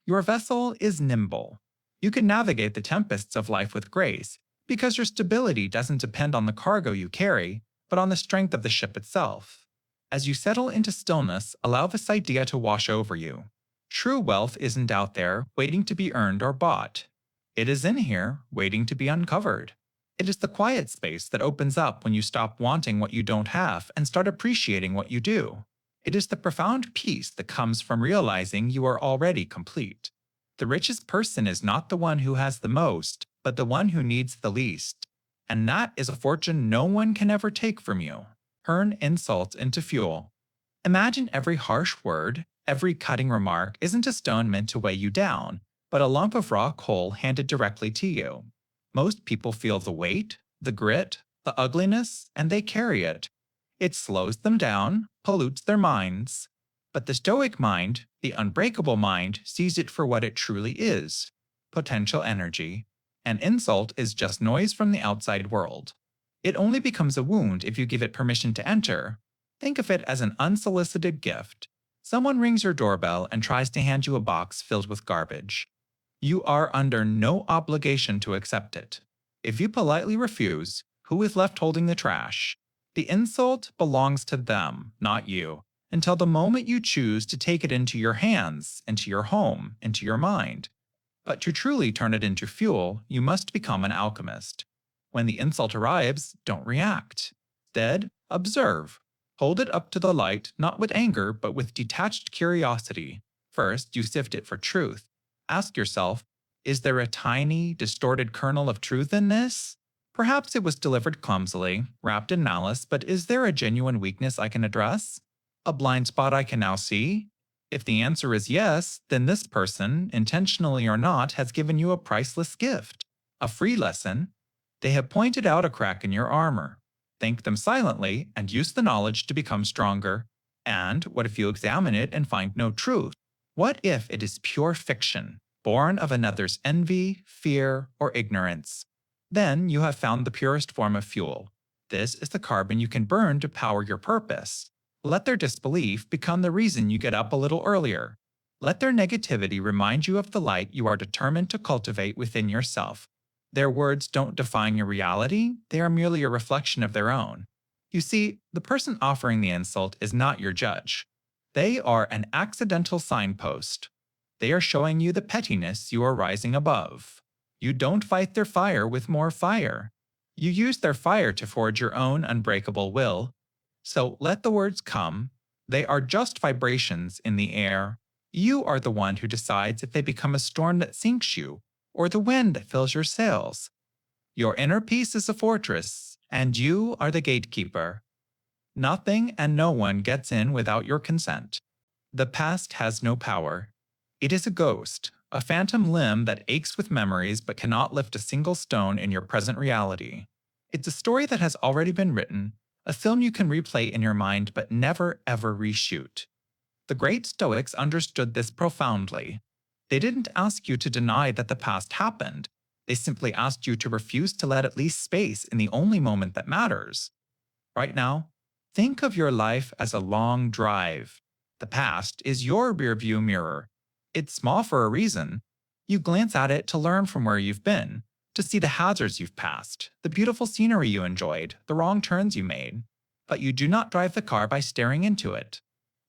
your vessel is nimble. You can navigate the tempests of life with grace, because your stability doesn't depend on the cargo you carry, but on the strength of the ship itself. As you settle into stillness, allow this idea to wash over you. True wealth isn't out there, waiting to be earned or bought. It is in here, waiting to be uncovered. It is the quiet space that opens up when you stop wanting what you don't have and start appreciating what you do. It is the profound peace that comes from realizing you are already complete. The richest person is not the one who has the most, but the one who needs the least. And that is a fortune no one can ever take from you. Turn insult into fuel. Imagine every harsh word, every cutting remark isn't a stone meant to weigh you down, but a lump of raw coal handed directly to you. Most people feel the weight, the grit, the ugliness, and they carry it. It slows them down, pollutes their minds. But the Stoic mind, the unbreakable mind, sees it for what it truly is: potential energy. An insult is just noise from the outside world. It only becomes a wound if you give it permission to enter. Think of it as an unsolicited gift. Someone rings your doorbell and tries to hand you a box filled with garbage. You are under no obligation to accept it. If you politely refuse, who is left holding the trash? The insult belongs to them, not you, until the moment you choose to take it into your hands, into your home, into your mind. But to truly turn it into fuel, you must become an alchemist. When the insult arrives, don't react. Instead, observe. Hold it up to the light, not with anger, but with detached curiosity. First, you sift it for truth. Ask yourself, is there a tiny, distorted kernel of truth in this? Perhaps it was delivered clumsily, wrapped in malice, but is there a genuine weakness I can address? A blind spot I can now see? If the answer is yes, then this person, intentionally or not, has given you a priceless gift, a free lesson. They have pointed out a crack in your armor. Thank them silently and use the knowledge to become stronger. And what if you examine it and find no truth? What if it is pure fiction, born of another's envy, fear, or ignorance? Then you have found the purest form of fuel. This is the carbon you can burn to power your purpose. Let their disbelief become the reason you get up a little earlier. Let their negativity remind you of the light you are determined to cultivate within yourself. Their words don't define your reality, they are merely a reflection of their own. You see, the person offering the insult is not your judge. They are an accidental signpost. They are showing you the pettiness you are rising above. You don't fight their fire with more fire. You use their fire to forge your own unbreakable will. So let the words come. They are just vibrations in the air. You are the one who decides if they become a storm that sinks you, or the wind that fills your sails. Your inner peace is a fortress, and you are the gatekeeper. Nothing and no one gets in without your consent. The past has no power. It is a ghost, a phantom limb that aches with memories but cannot lift a single stone in your present reality. It's a story that has already been written, a film you can replay in your mind but never ever reshoot. The great Stoics understood this profoundly. They didn't ask you to deny that the past happened. They simply asked you to refuse to let it leave space in the only moment that matters. Right now, think of your life as a long drive. The past is your rearview mirror. It's small for a reason. You glance at it to learn from where you've been, to see the hazards you've passed, the beautiful scenery you enjoyed, the wrong turns you made. But you do not drive the car by staring into it.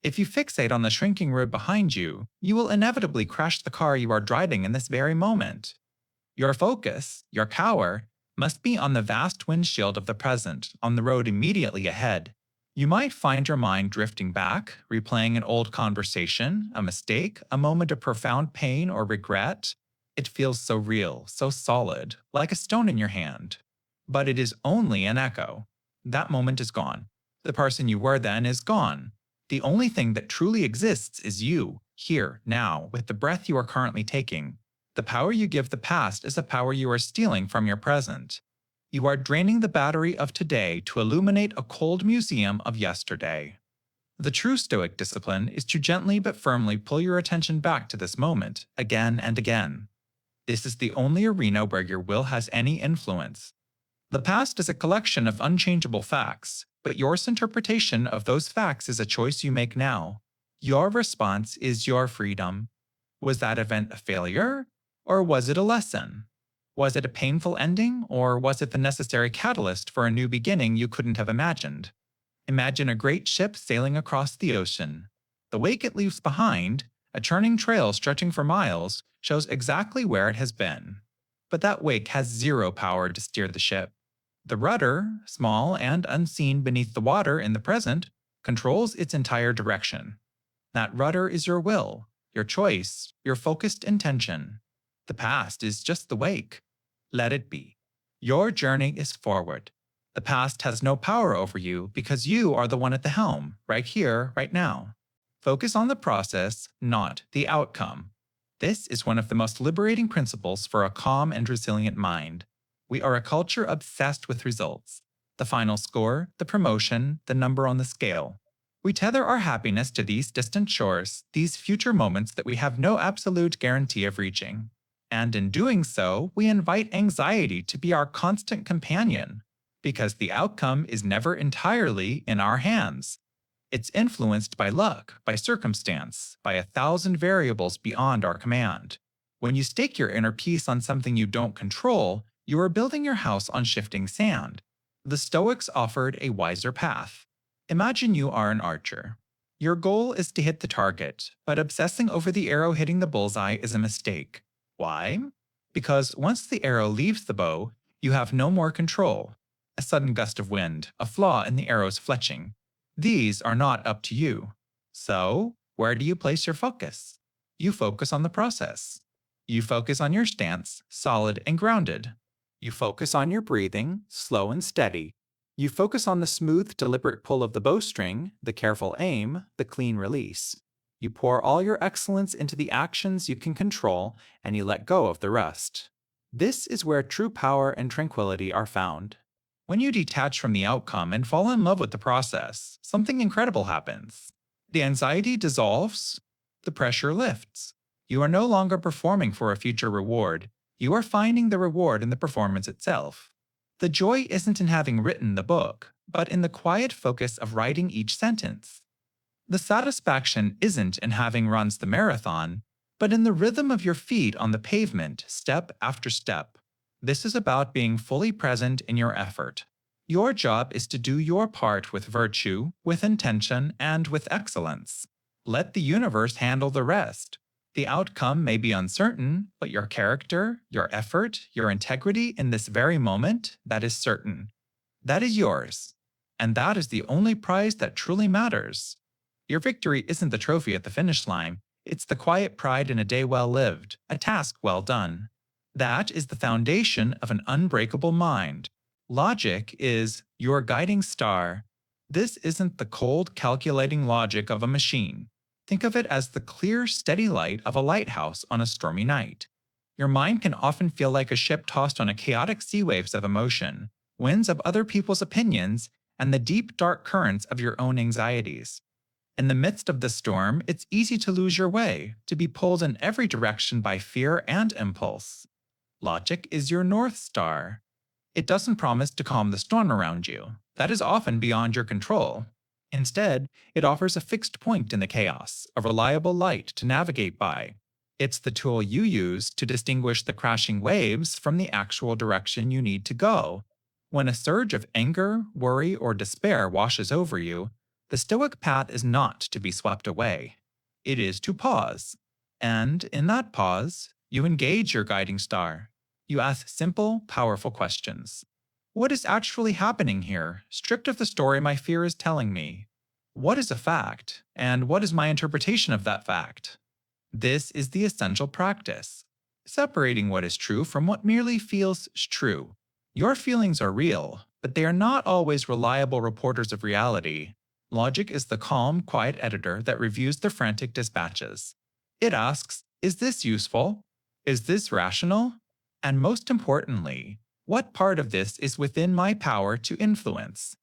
If you fixate on the shrinking road behind you, you will inevitably crash the car you are driving in this very moment. Your focus, your cower, must be on the vast windshield of the present, on the road immediately ahead. You might find your mind drifting back, replaying an old conversation, a mistake, a moment of profound pain or regret. It feels so real, so solid, like a stone in your hand. But it is only an echo. That moment is gone. The person you were then is gone. The only thing that truly exists is you, here, now, with the breath you are currently taking. The power you give the past is a power you are stealing from your present. You are draining the battery of today to illuminate a cold museum of yesterday. The true Stoic discipline is to gently but firmly pull your attention back to this moment, again and again. This is the only arena where your will has any influence. The past is a collection of unchangeable facts, but your interpretation of those facts is a choice you make now. Your response is your freedom. Was that event a failure, or was it a lesson? Was it a painful ending, or was it the necessary catalyst for a new beginning you couldn't have imagined? Imagine a great ship sailing across the ocean. The wake it leaves behind, a churning trail stretching for miles, shows exactly where it has been. But that wake has zero power to steer the ship. The rudder, small and unseen beneath the water in the present, controls its entire direction. That rudder is your will, your choice, your focused intention. The past is just the wake. Let it be. Your journey is forward. The past has no power over you because you are the one at the helm, right here, right now. Focus on the process, not the outcome. This is one of the most liberating principles for a calm and resilient mind. We are a culture obsessed with results. The final score, the promotion, the number on the scale. We tether our happiness to these distant shores, these future moments that we have no absolute guarantee of reaching. And in doing so, we invite anxiety to be our constant companion, because the outcome is never entirely in our hands. It's influenced by luck, by circumstance, by 1,000 variables beyond our command. When you stake your inner peace on something you don't control, you are building your house on shifting sand. The Stoics offered a wiser path. Imagine you are an archer. Your goal is to hit the target, but obsessing over the arrow hitting the bullseye is a mistake. Why? Because once the arrow leaves the bow, you have no more control. A sudden gust of wind, a flaw in the arrow's fletching. These are not up to you. So, where do you place your focus? You focus on the process. You focus on your stance, solid and grounded. You focus on your breathing, slow and steady. You focus on the smooth, deliberate pull of the bowstring, the careful aim, the clean release. You pour all your excellence into the actions you can control, and you let go of the rest. This is where true power and tranquility are found. When you detach from the outcome and fall in love with the process, something incredible happens. The anxiety dissolves, the pressure lifts. You are no longer performing for a future reward. You are finding the reward in the performance itself. The joy isn't in having written the book, but in the quiet focus of writing each sentence. The satisfaction isn't in having run the marathon, but in the rhythm of your feet on the pavement, step after step. This is about being fully present in your effort. Your job is to do your part with virtue, with intention, and with excellence. Let the universe handle the rest. The outcome may be uncertain, but your character, your effort, your integrity in this very moment, that is certain. That is yours. And that is the only prize that truly matters. Your victory isn't the trophy at the finish line. It's the quiet pride in a day well lived, a task well done. That is the foundation of an unbreakable mind. Logic is your guiding star. This isn't the cold, calculating logic of a machine. Think of it as the clear, steady light of a lighthouse on a stormy night. Your mind can often feel like a ship tossed on a chaotic sea waves of emotion, winds of other people's opinions, and the deep, dark currents of your own anxieties. In the midst of the storm, it's easy to lose your way, to be pulled in every direction by fear and impulse. Logic is your North Star. It doesn't promise to calm the storm around you. That is often beyond your control. Instead, it offers a fixed point in the chaos, a reliable light to navigate by. It's the tool you use to distinguish the crashing waves from the actual direction you need to go. When a surge of anger, worry, or despair washes over you, the Stoic path is not to be swept away. It is to pause. And in that pause, you engage your guiding star. You ask simple, powerful questions. What is actually happening here, stripped of the story my fear is telling me? What is a fact, and what is my interpretation of that fact? This is the essential practice, separating what is true from what merely feels true. Your feelings are real, but they are not always reliable reporters of reality. Logic is the calm, quiet editor that reviews the frantic dispatches. It asks, is this useful? Is this rational? And most importantly, what part of this is within my power to influence?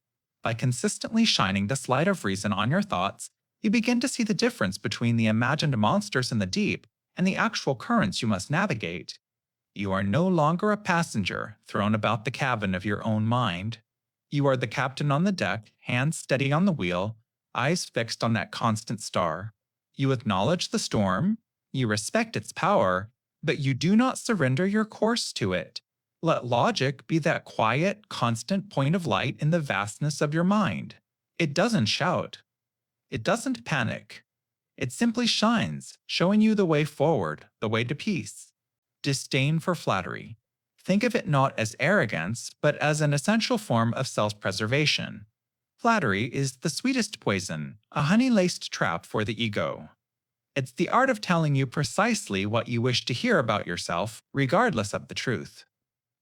By consistently shining this light of reason on your thoughts, you begin to see the difference between the imagined monsters in the deep and the actual currents you must navigate. You are no longer a passenger thrown about the cabin of your own mind. You are the captain on the deck, hands steady on the wheel, eyes fixed on that constant star. You acknowledge the storm, you respect its power, but you do not surrender your course to it. Let logic be that quiet, constant point of light in the vastness of your mind. It doesn't shout. It doesn't panic. It simply shines, showing you the way forward, the way to peace. Disdain for flattery. Think of it not as arrogance, but as an essential form of self-preservation. Flattery is the sweetest poison, a honey-laced trap for the ego. It's the art of telling you precisely what you wish to hear about yourself, regardless of the truth.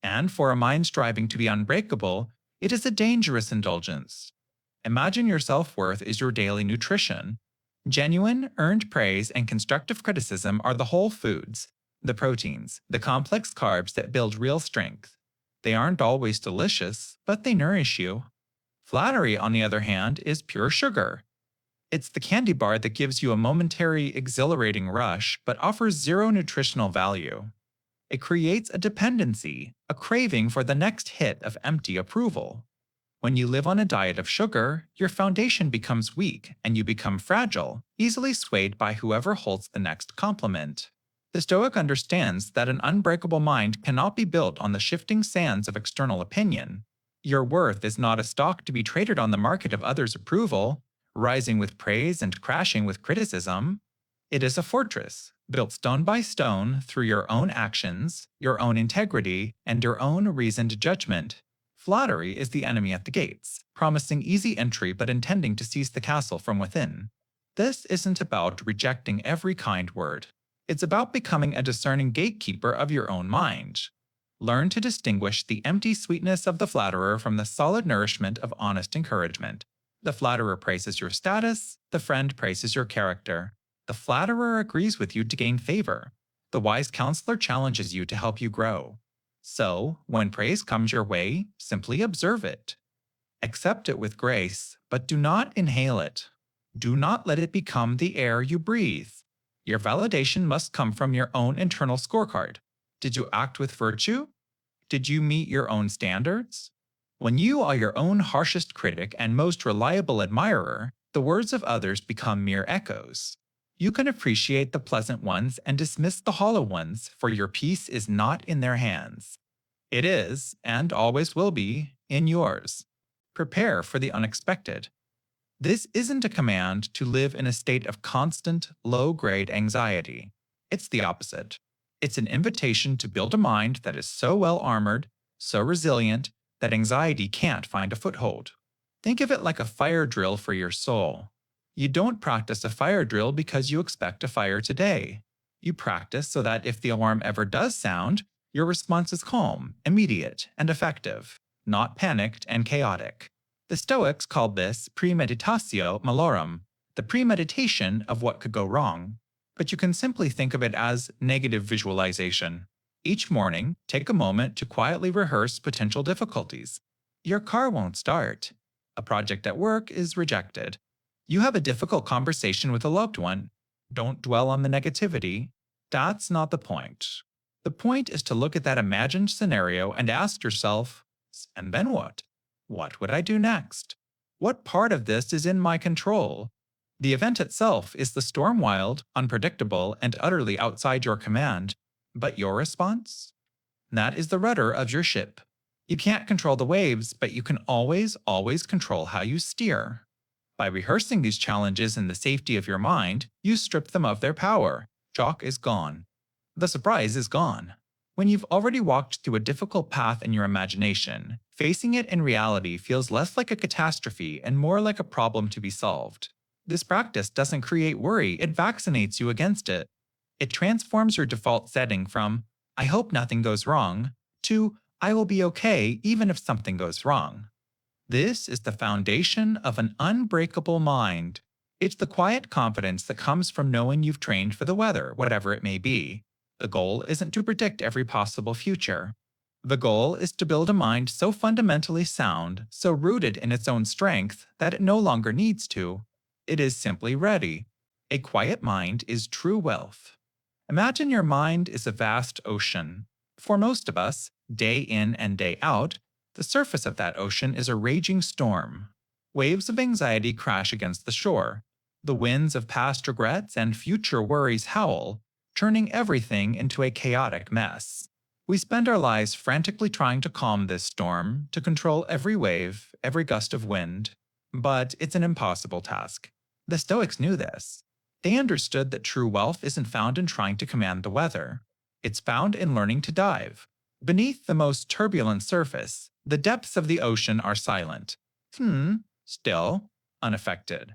And for a mind striving to be unbreakable, it is a dangerous indulgence. Imagine your self-worth is your daily nutrition. Genuine, earned praise and constructive criticism are the whole foods, the proteins, the complex carbs that build real strength. They aren't always delicious, but they nourish you. Flattery, on the other hand, is pure sugar. It's the candy bar that gives you a momentary, exhilarating rush, but offers zero nutritional value. It creates a dependency, a craving for the next hit of empty approval. When you live on a diet of sugar, your foundation becomes weak and you become fragile, easily swayed by whoever holds the next compliment. The Stoic understands that an unbreakable mind cannot be built on the shifting sands of external opinion. Your worth is not a stock to be traded on the market of others' approval, rising with praise and crashing with criticism. It is a fortress, built stone by stone through your own actions, your own integrity, and your own reasoned judgment. Flattery is the enemy at the gates, promising easy entry but intending to seize the castle from within. This isn't about rejecting every kind word. It's about becoming a discerning gatekeeper of your own mind. Learn to distinguish the empty sweetness of the flatterer from the solid nourishment of honest encouragement. The flatterer praises your status, the friend praises your character. The flatterer agrees with you to gain favor. The wise counselor challenges you to help you grow. So, when praise comes your way, simply observe it. Accept it with grace, but do not inhale it. Do not let it become the air you breathe. Your validation must come from your own internal scorecard. Did you act with virtue? Did you meet your own standards? When you are your own harshest critic and most reliable admirer, the words of others become mere echoes. You can appreciate the pleasant ones and dismiss the hollow ones, for your peace is not in their hands. It is, and always will be, in yours. Prepare for the unexpected. This isn't a command to live in a state of constant, low-grade anxiety. It's the opposite. It's an invitation to build a mind that is so well-armored, so resilient, that anxiety can't find a foothold. Think of it like a fire drill for your soul. You don't practice a fire drill because you expect a fire today. You practice so that if the alarm ever does sound, your response is calm, immediate, and effective, not panicked and chaotic. The Stoics called this premeditatio malorum, the premeditation of what could go wrong. But you can simply think of it as negative visualization. Each morning, take a moment to quietly rehearse potential difficulties. Your car won't start. A project at work is rejected. You have a difficult conversation with a loved one. Don't dwell on the negativity. That's not the point. The point is to look at that imagined scenario and ask yourself, and then what? What would I do next? What part of this is in my control? The event itself is the storm wild, unpredictable, and utterly outside your command. But your response? That is the rudder of your ship. You can't control the waves, but you can always control how you steer. By rehearsing these challenges in the safety of your mind, you strip them of their power. Shock is gone. The surprise is gone. When you've already walked through a difficult path in your imagination, facing it in reality feels less like a catastrophe and more like a problem to be solved. This practice doesn't create worry, it vaccinates you against it. It transforms your default setting from, I hope nothing goes wrong, to, I will be okay even if something goes wrong. This is the foundation of an unbreakable mind. It's the quiet confidence that comes from knowing you've trained for the weather, whatever it may be. The goal isn't to predict every possible future. The goal is to build a mind so fundamentally sound, so rooted in its own strength, that it no longer needs to. It is simply ready. A quiet mind is true wealth. Imagine your mind is a vast ocean. For most of us, day in and day out, the surface of that ocean is a raging storm. Waves of anxiety crash against the shore. The winds of past regrets and future worries howl, turning everything into a chaotic mess. We spend our lives frantically trying to calm this storm, to control every wave, every gust of wind. But it's an impossible task. The Stoics knew this. They understood that true wealth isn't found in trying to command the weather. It's found in learning to dive. Beneath the most turbulent surface, the depths of the ocean are silent. Still, unaffected.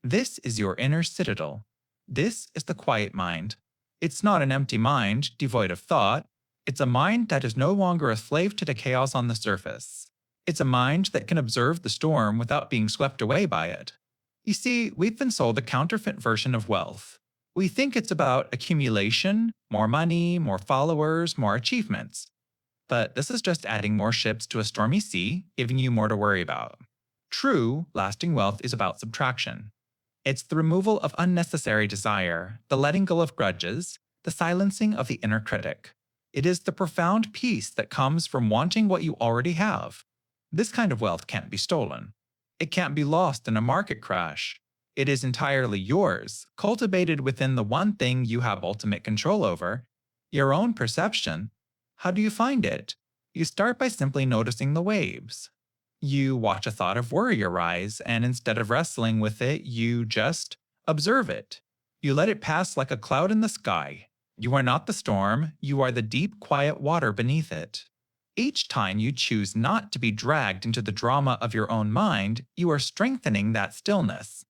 This is your inner citadel. This is the quiet mind. It's not an empty mind, devoid of thought. It's a mind that is no longer a slave to the chaos on the surface. It's a mind that can observe the storm without being swept away by it. You see, we've been sold a counterfeit version of wealth. We think it's about accumulation, more money, more followers, more achievements. But this is just adding more ships to a stormy sea, giving you more to worry about. True, lasting wealth is about subtraction. It's the removal of unnecessary desire, the letting go of grudges, the silencing of the inner critic. It is the profound peace that comes from wanting what you already have. This kind of wealth can't be stolen. It can't be lost in a market crash. It is entirely yours, cultivated within the one thing you have ultimate control over, your own perception. How do you find it? You start by simply noticing the waves. You watch a thought of worry arise, and instead of wrestling with it, you just observe it. You let it pass like a cloud in the sky. You are not the storm, you are the deep, quiet water beneath it. Each time you choose not to be dragged into the drama of your own mind, you are strengthening that stillness.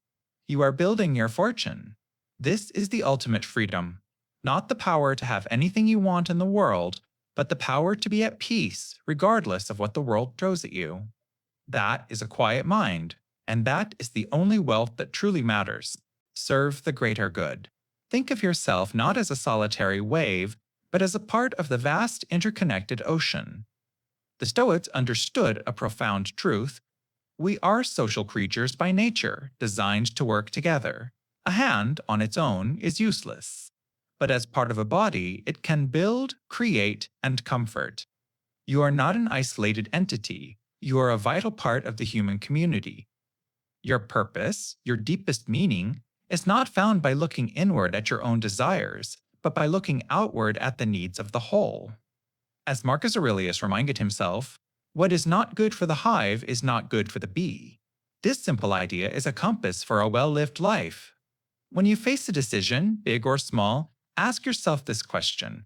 You are building your fortune. This is the ultimate freedom. Not the power to have anything you want in the world, but the power to be at peace regardless of what the world throws at you. That is a quiet mind, and that is the only wealth that truly matters. Serve the greater good. Think of yourself not as a solitary wave, but as a part of the vast interconnected ocean. The Stoics understood a profound truth. We are social creatures by nature, designed to work together. A hand, on its own, is useless. But as part of a body, it can build, create, and comfort. You are not an isolated entity. You are a vital part of the human community. Your purpose, your deepest meaning, is not found by looking inward at your own desires, but by looking outward at the needs of the whole. As Marcus Aurelius reminded himself, what is not good for the hive is not good for the bee. This simple idea is a compass for a well-lived life. When you face a decision, big or small, ask yourself this question: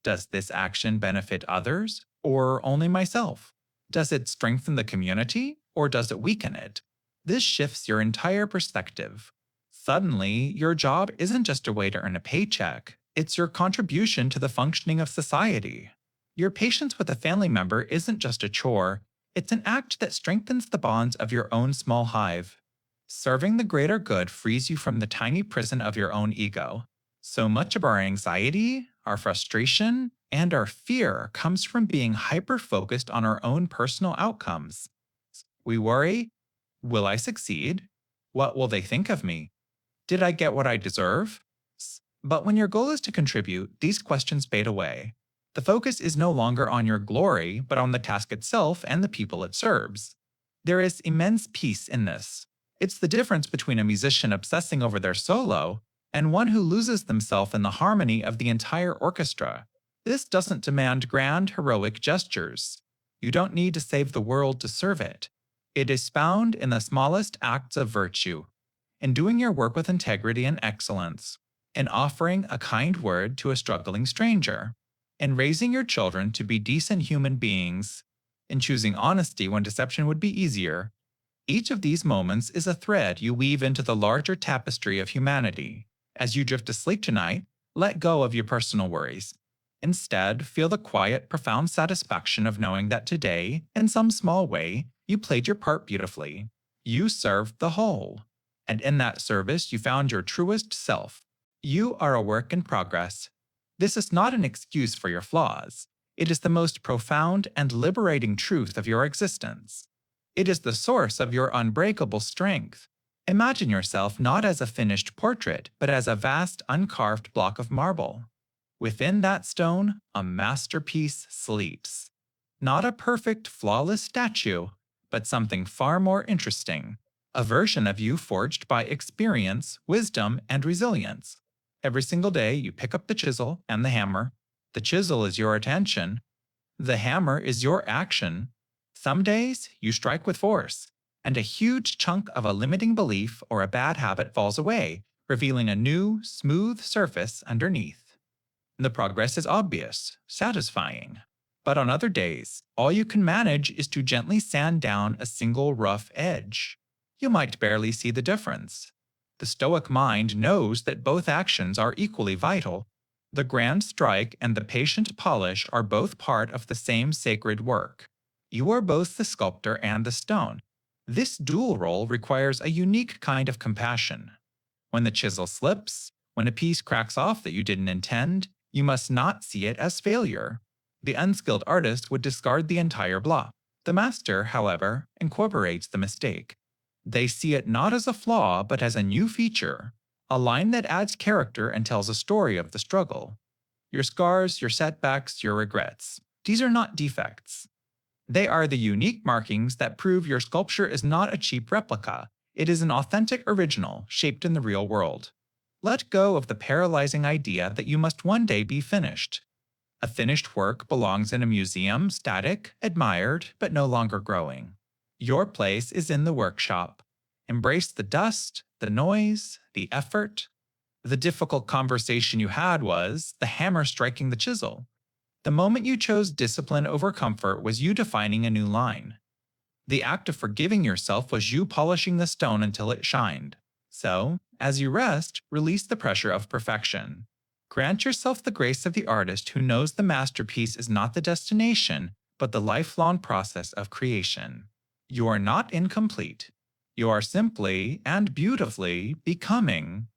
does this action benefit others, or only myself? Does it strengthen the community, or does it weaken it? This shifts your entire perspective. Suddenly, your job isn't just a way to earn a paycheck, it's your contribution to the functioning of society. Your patience with a family member isn't just a chore, it's an act that strengthens the bonds of your own small hive. Serving the greater good frees you from the tiny prison of your own ego. So much of our anxiety, our frustration, and our fear comes from being hyper-focused on our own personal outcomes. We worry, will I succeed? What will they think of me? Did I get what I deserve? But when your goal is to contribute, these questions fade away. The focus is no longer on your glory, but on the task itself and the people it serves. There is immense peace in this. It's the difference between a musician obsessing over their solo and one who loses themselves in the harmony of the entire orchestra. This doesn't demand grand, heroic gestures. You don't need to save the world to serve it. It is found in the smallest acts of virtue, in doing your work with integrity and excellence, in offering a kind word to a struggling stranger, in raising your children to be decent human beings, in choosing honesty when deception would be easier. Each of these moments is a thread you weave into the larger tapestry of humanity. As you drift to sleep tonight, let go of your personal worries. Instead, feel the quiet, profound satisfaction of knowing that today, in some small way, you played your part beautifully. You served the whole. And in that service, you found your truest self. You are a work in progress. This is not an excuse for your flaws. It is the most profound and liberating truth of your existence. It is the source of your unbreakable strength. Imagine yourself not as a finished portrait, but as a vast, uncarved block of marble. Within that stone, a masterpiece sleeps. Not a perfect, flawless statue, but something far more interesting. A version of you forged by experience, wisdom, and resilience. Every single day, you pick up the chisel and the hammer. The chisel is your attention. The hammer is your action. Some days, you strike with force, and a huge chunk of a limiting belief or a bad habit falls away, revealing a new, smooth surface underneath. The progress is obvious, satisfying. But on other days, all you can manage is to gently sand down a single rough edge. You might barely see the difference. The Stoic mind knows that both actions are equally vital. The grand strike and the patient polish are both part of the same sacred work. You are both the sculptor and the stone. This dual role requires a unique kind of compassion. When the chisel slips, when a piece cracks off that you didn't intend, you must not see it as failure. The unskilled artist would discard the entire block. The master, however, incorporates the mistake. They see it not as a flaw, but as a new feature, a line that adds character and tells a story of the struggle. Your scars, your setbacks, your regrets. These are not defects. They are the unique markings that prove your sculpture is not a cheap replica. It is an authentic original, shaped in the real world. Let go of the paralyzing idea that you must one day be finished. A finished work belongs in a museum, static, admired, but no longer growing. Your place is in the workshop. Embrace the dust, the noise, the effort. The difficult conversation you had was the hammer striking the chisel. The moment you chose discipline over comfort was you defining a new line. The act of forgiving yourself was you polishing the stone until it shined. So, as you rest, release the pressure of perfection. Grant yourself the grace of the artist who knows the masterpiece is not the destination, but the lifelong process of creation. You are not incomplete. You are simply and beautifully becoming.